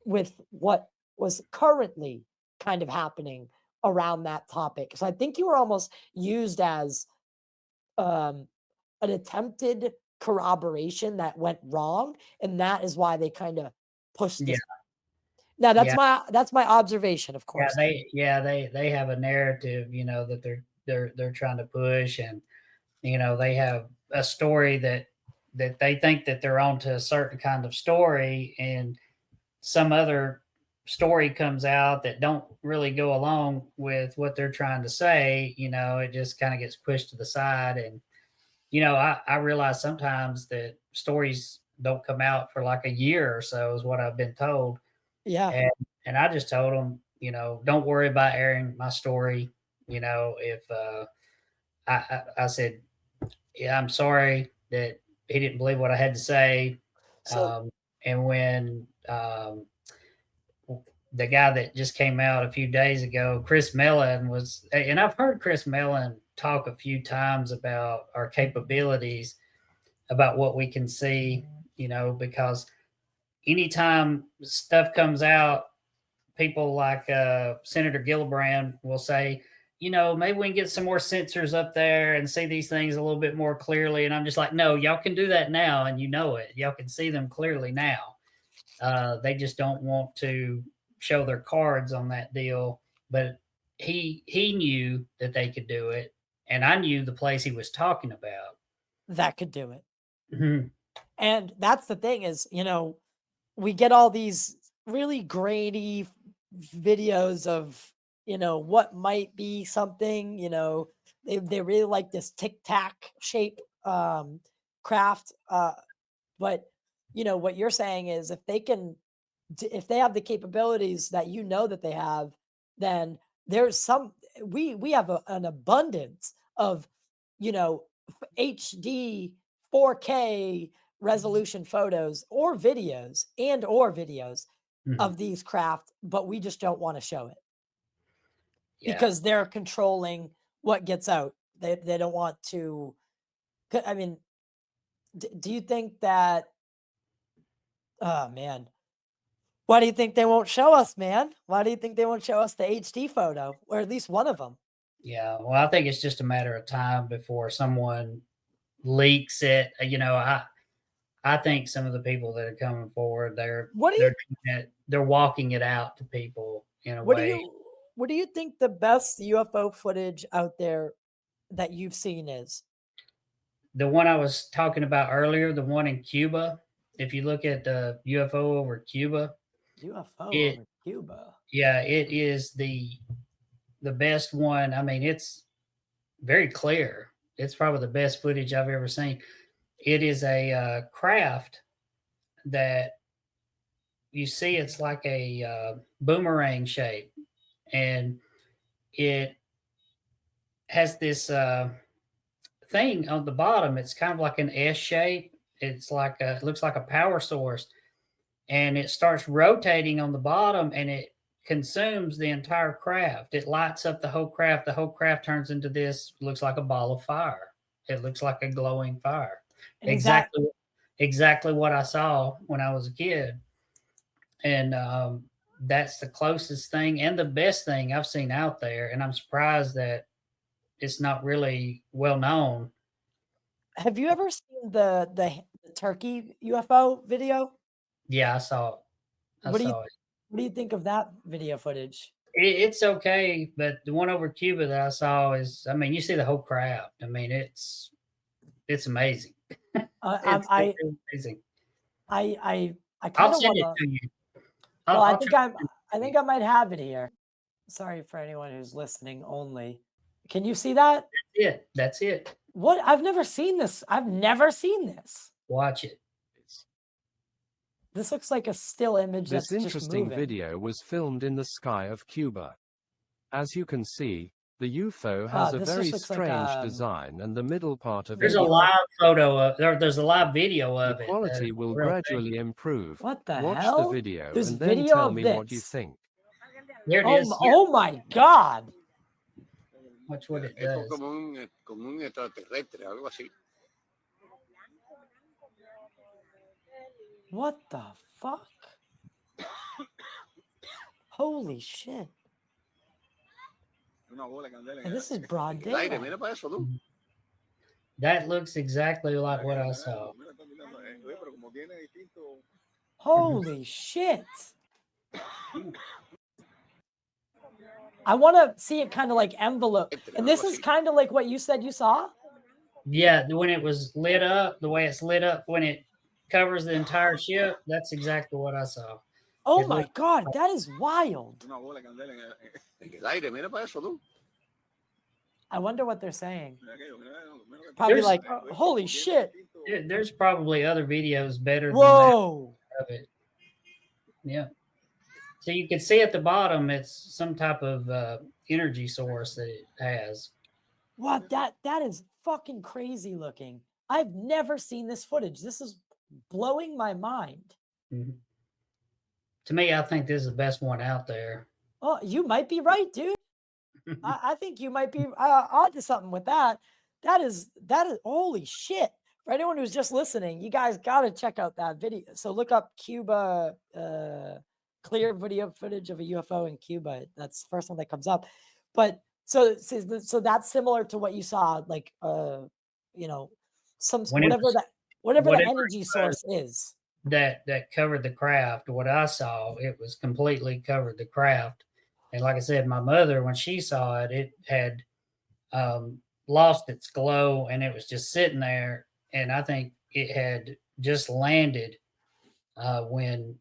with what was currently kind of happening around that topic. So I think you were almost used as um, an attempted corroboration that went wrong, and that is why they kind of pushed yeah, this. Now yeah, that's my observation, of yeah. course. They have a narrative, that they're trying to push, and they have a story that they think that they're onto a certain kind of story, and some other story comes out that don't really go along with what they're trying to say. It just kind of gets pushed to the side, and I realize sometimes that stories don't come out for like a year or so, is what I've been told. Yeah. And I just told them, don't worry about airing my story. If I said, yeah, I'm sorry that he didn't believe what I had to say. So Um, and when the guy that just came out a few days ago, Chris Mellon, and I've heard Chris Mellon talk a few times about our capabilities, about what we can see, because anytime stuff comes out, people like Senator Gillibrand will say, maybe we can get some more sensors up there and see these things a little bit more clearly. And I'm just like, no, y'all can do that now, and it. Y'all can see them clearly now. They just don't want to show their cards on that deal. But he knew that they could do it, and I knew the place he was talking about that could do it. Mhm. And that's the thing is, we get all these really grainy videos of, what might be something, they really like this tic tac shape craft. But what you're saying is if they have the capabilities that that they have, then there's we have an abundance of HD 4K resolution photos or videos Mhm. of these craft, but we just don't want to show it Yeah. because they're controlling what gets out. They don't want to. I mean, do you think that? Oh man, why do you think they won't show us, man? Why do you think they won't show us the HD photo or at least one of them? Yeah. Well, I think it's just a matter of time before someone leaks it. I think some of the people that are coming forward, What do you they're walking it out to people in a what do way. you what do you think the best UFO footage out there that you've seen is? The one I was talking about earlier, the one in Cuba, if you look at the UFO over Cuba, UFO it over Cuba. yeah, it is the best one. I mean, it's very clear. It's probably the best footage I've ever seen. It is a craft that you see. It's like a boomerang shape, and it has this thing on the bottom. It's kind of like an S shape. It looks like a power source, and it starts rotating on the bottom, and it consumes the entire craft. It lights up the whole craft. The whole craft turns into this, looks like a ball of fire. It looks like a glowing fire. And is that Exactly what I saw when I was a kid. And that's the closest thing and the best thing I've seen out there. And I'm surprised that it's not really well known. have you ever seen the turkey UFO video? Yeah, I saw it. I What do you saw it. what do you think of that video footage? It's okay, but the one over Cuba that I saw is, I mean, you see the whole crowd. I mean, it's amazing. I It's amazing. I I'll kind of send want it to. to you. Well, I'll try to send I it to think you. I might have it here. Sorry for anyone who's listening only. Can you see that? That's it. What? I've never seen this. I've never seen this. Watch it. This looks like a still image This that's just interesting moving. video was filmed in the sky of Cuba. As you can see, the UFO has a This very just looks like strange design and the middle part of There's it. a maybe like live photo of there's a live video The of it that quality is will the real thing. gradually improve. what the Watch the hell? video There's and then video tell of me what you this. think. Here it is. Yeah, Oh my god! watch what it Es does. como un extraterrestre, algo así. What the fuck? Holy shit! Una bola de candela And this is broad en el aire. daylight. Mira para eso, tú. That looks exactly like what I Mira, saw. mira, está mirando. Oye, pero como tiene distinto. Holy shit! I want to see it kind of like envelope. And this is kind of like what you said you saw? Yeah, when it was lit up, the way it's lit up when it covers the entire ship, that's exactly what I saw. Oh It my looked god, that is wild. Una bola de candela en el aire. Mira para eso, tú. I wonder what they're saying. Mira aquello, mira que- Probably There's- like, Oye, pero holy como tiene shit. distinto- there's probably other videos better than Whoa. that of it. Yeah. So you can see at the bottom, it's some type of energy source that it has. What? That is fucking crazy looking. I've never seen this footage. This is blowing my mind. Mhm. To me, I think this is the best one out there. Oh, you might be right, dude. I think you might be onto something with that. That is holy shit. For anyone who's just listening, you guys got to check out that video. So look up Cuba clear video footage of a UFO in Cuba. That's the first one that comes up. But so that's similar to what you saw, like you know, when it was whatever the whatever energy it was source is. that covered the craft. What I saw, it was completely covered the craft. And like I said, my mother, when she saw it, it had lost its glow and it was just sitting there. And I think it had just landed when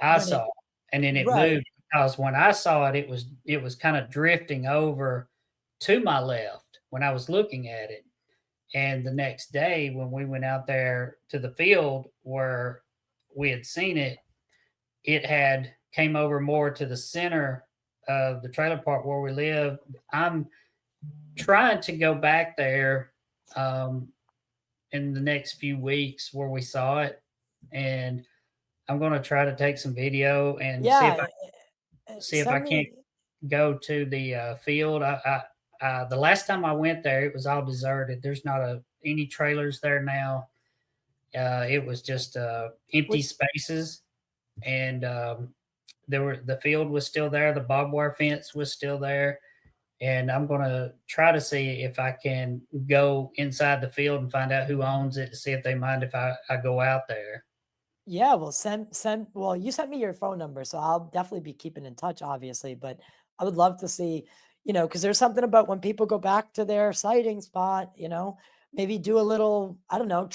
I When it saw it, and then it right. moved because when I saw it, it was kind of drifting over to my left when I was looking at it. And the next day, when we went out there to the field where we had seen it, it had came over more to the center of the trailer park where we live. I'm trying to go back there in the next few weeks where we saw it, and I'm going to try to take some video and Yeah, see if I send can't me. go to the field. The last time I went there, it was all deserted. There's not any trailers there now. It was just empty Wait, spaces, and the field was still there. The barbed wire fence was still there, and I'm gonna try to see if I can go inside the field and find out who owns it to see if they mind if I go out there. yeah, well, well, you sent me your phone number, so I'll definitely be keeping in touch, obviously. But I would love to see, because there's something about when people go back to their sighting spot, maybe do a little, I don't know,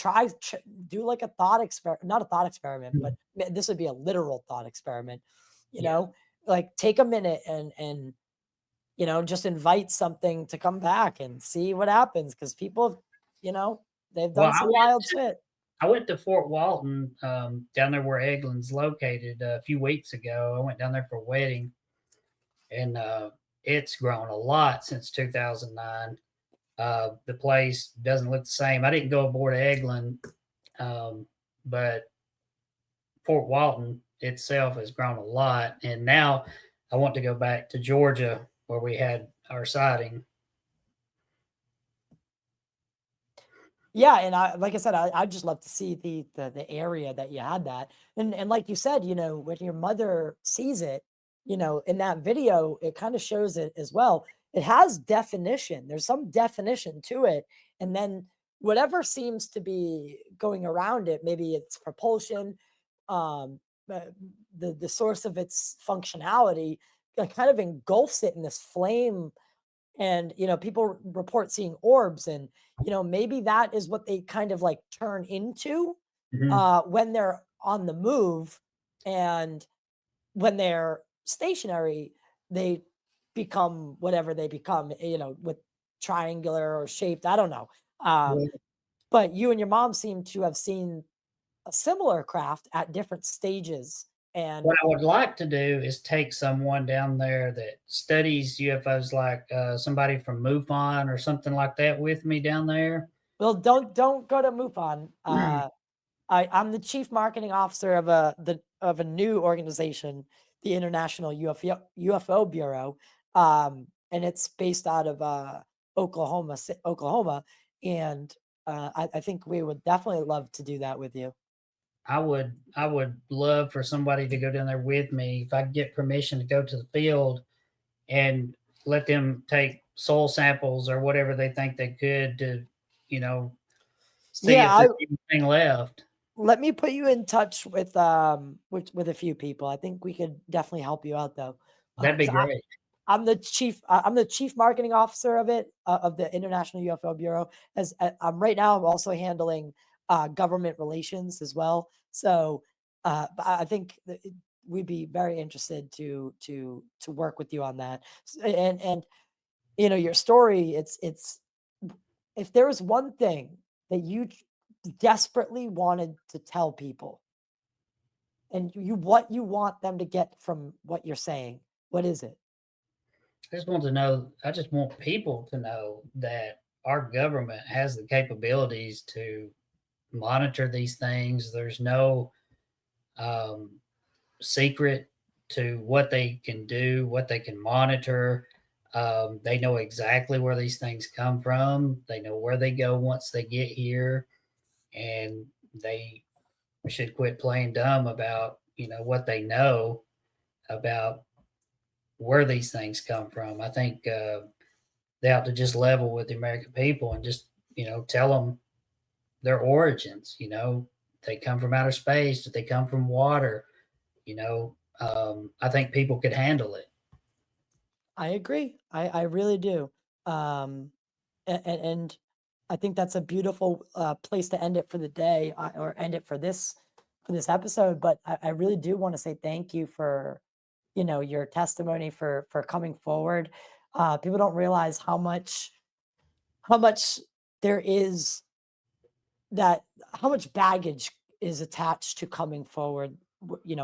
do like a thought experiment, not a thought experiment, but this would be a literal thought experiment, you Yeah. know, like take a minute and just invite something to come back and see what happens. Cause people, they've Well, done some wild shit. I went to Fort Walton, down there where Eglin's located a few weeks ago. I went down there for a wedding, and it's grown a lot since 2009. The place doesn't look the same. I didn't go aboard Eglin, but Fort Walton itself has grown a lot. And now I want to go back to Georgia where we had our sighting. Yeah, and like I said, I'd just love to see the area that you had that. And like you said, when your mother sees it, in that video, it kind of shows it as well. It has definition. There's some definition to it. And then whatever seems to be going around it, maybe it's propulsion, um, the source of its functionality, kind of engulfs it in this flame. And people report seeing orbs, and maybe that is what they kind of like turn into Mhm. when they're on the move. And when they're stationary, they become whatever they become, with triangular or shaped, I don't know. Well, But you and your mom seem to have seen a similar craft at different stages. And what I would like to do is take someone down there that studies UFOs, like somebody from MUFON or something like that, with me down there. well, don't go to MUFON. I'm the chief marketing officer of a new organization, the International UFO Bureau, and it's based out of Oklahoma, and I think we would definitely love to do that with you. I would love for somebody to go down there with me if I could get permission to go to the field and let them take soil samples or whatever they think they could to, you know, see Yeah, if there's anything left. let me put you in touch with a few people. I think we could definitely help you out though, That'd be because great. I'm the chief marketing officer of it, of the International UFO Bureau. As I'm right now, I'm also handling government relations as well. So but I think that we'd be very interested to work with you on that. And your story. It's if there was one thing that you desperately wanted to tell people, and what you want them to get from what you're saying, what is it? I just want people to know that our government has the capabilities to monitor these things. There's no um, secret to what they can do, what they can monitor. They know exactly where these things come from. They know where they go once they get here, and they should quit playing dumb about what they know about where these things come from. I think they have to just level with the American people and just tell them their origins. They come from outer space. They come from water. I think people could handle it. I agree. I really do. And I think that's a beautiful place to end it for the day, or end it for this episode. But I really do want to say thank you for your testimony, for coming forward. People don't realize how much there is, that how much baggage is attached to coming forward,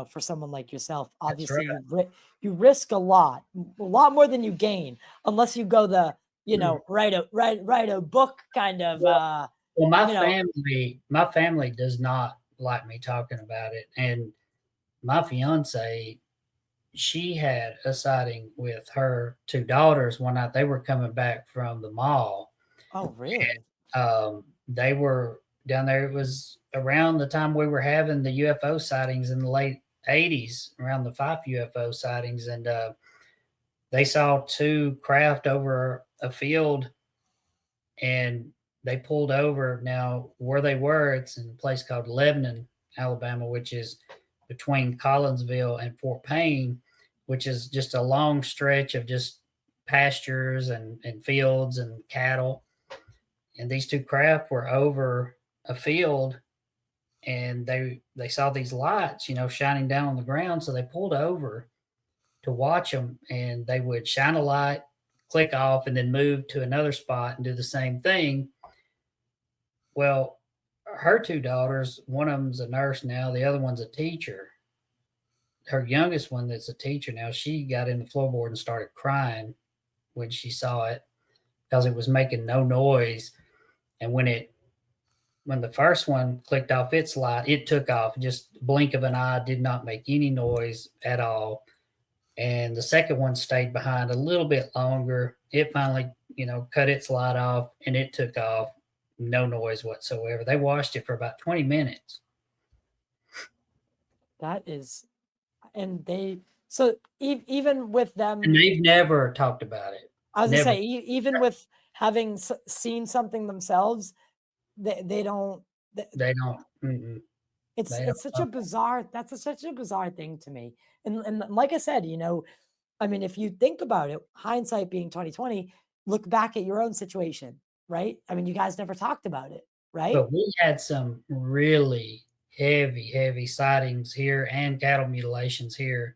for someone like yourself. That's Obviously, right. you risk a lot more than you gain, unless you go the write a book kind of Well, you know my family does not like me talking about it, and my fiance, she had a sighting with her two daughters one night. They were coming back from the mall. Oh, really? They were down there. It was around the time we were having the UFO sightings in the late 80s, around the 5 UFO sightings, and they saw two craft over a field, and they pulled over. Now, where they were, it's in a place called Lebanon, Alabama, which is between Collinsville and Fort Payne, which is just a long stretch of just pastures and fields and cattle. And these two craft were over a field, and they saw these lights, shining down on the ground. So they pulled over to watch them, and they would shine a light, click off, and then move to another spot and do the same thing. Well, her two daughters, one of them's a nurse now, the other one's a teacher. Her youngest one, that's a teacher now, she got in the floorboard and started crying when she saw it, because it was making no noise. And when the first one clicked off its light, it took off, just blink of an eye, did not make any noise at all. And the second one stayed behind a little bit longer. It finally, cut its light off, and it took off, no noise whatsoever. They watched it for about 20 minutes. That is, and they so even with them, And they've never talked about it. I was gonna Never. say, even with having seen something themselves, they don't. They don't. It's They it's such a bizarre. Such a bizarre thing to me. And like I said, I mean, if you think about it, hindsight being 2020, look back at your own situation, right? I mean, you guys never talked about it, right? But we had some really heavy sightings here and cattle mutilations here.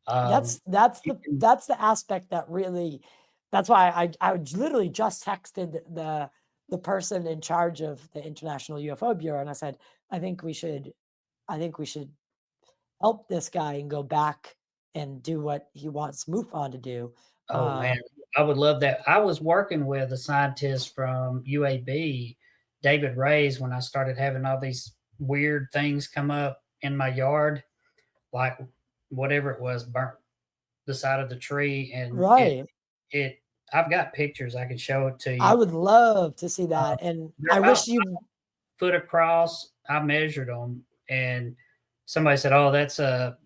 That's the aspect that really. That's why I literally just texted the person in charge of the International UFO Bureau, and I said, I think we should help this guy and go back and do what he wants MUFON to do. Oh man, I would love that. I was working with a scientist from UAB, David Ray's, when I started having all these weird things come up in my yard, like whatever it was, burnt the side of the tree, and Right. it I've got pictures. I can show it to you. I would love to see that, and they're I wish about you. Foot across. I measured them, and somebody said, "Oh, that's a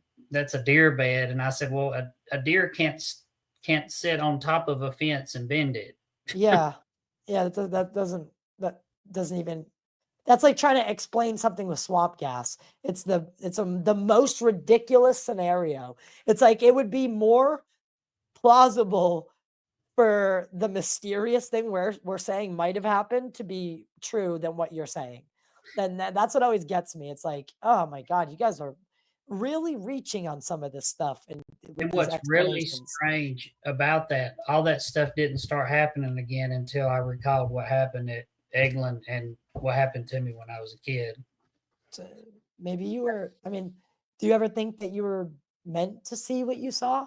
deer bed," and I said, "Well, a deer can't sit on top of a fence and bend it." Yeah, yeah. That doesn't even. That's like trying to explain something with swamp gas. It's the most ridiculous scenario. It's like it would be more plausible for the mysterious thing we're saying might have happened to be true than what you're saying. Then that's what always gets me. It's like, oh my God, you guys are really reaching on some of this stuff and with And these what's really explanations. strange about that, all that stuff didn't start happening again until I recalled what happened at Eglin and what happened to me when I was a kid. So maybe you were. I mean, do you ever think that you were meant to see what you saw?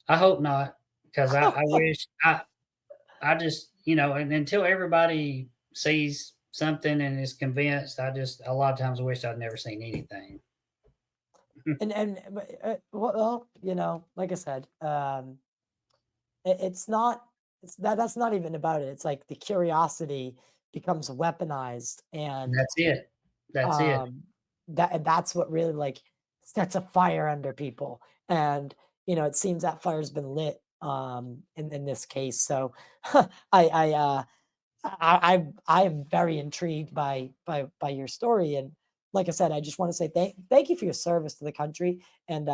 I hope not, because I wish I just, and until everybody sees something and is convinced, I just a lot of times wish I'd never seen anything. And well, like I said, it's not. That's not even about it. It's like the curiosity becomes weaponized, and That's it. That's it. that's what really like sets a fire under people. And, it seems that fire's been lit in this case. So I I am very intrigued by your story. And like I said, I just want to say thank you for your service to the country. And,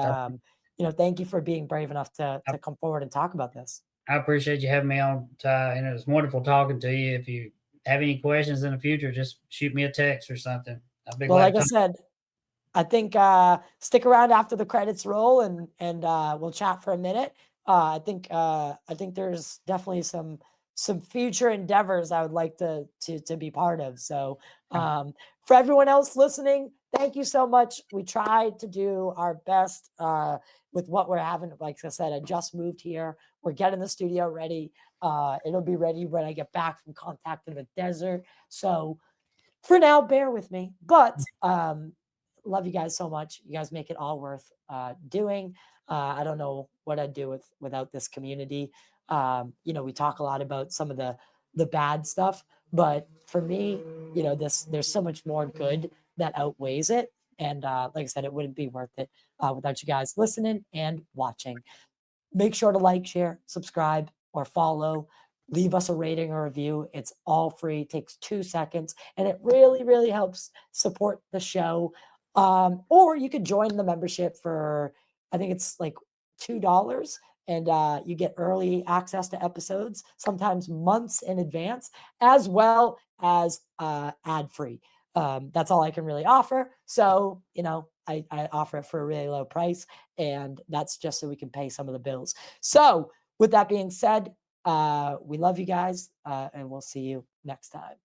thank you for being brave enough to come forward and talk about this. I appreciate you having me on, Ty, and it was wonderful talking to you. If you have any questions in the future, just shoot me a text or something. I'll be Well, glad like to I talk. said, I think stick around after the credits roll, and we'll chat for a minute. I think there's definitely some future endeavors I would like to be part of. So for everyone else listening, thank you so much. We tried to do our best with what we're having. Like I said, I just moved here. We're getting the studio ready. It'll be ready when I get back from contact in the desert. So for now, bear with me. But love you guys so much. You guys make it all worth doing. I don't know what I'd do without this community. We talk a lot about some of the bad stuff, but for me, there's so much more good that outweighs it. And like I said, it wouldn't be worth it without you guys listening and watching. Make sure to like, share, subscribe, or follow. Leave us a rating or review. It's all free. It takes 2 seconds, and it really, really helps support the show. Or you could join the membership for, I think it's like $2, and you get early access to episodes, sometimes months in advance, as well as ad-free. That's all I can really offer. So, I offer it for a really low price, and that's just so we can pay some of the bills. So with that being said, we love you guys, and we'll see you next time.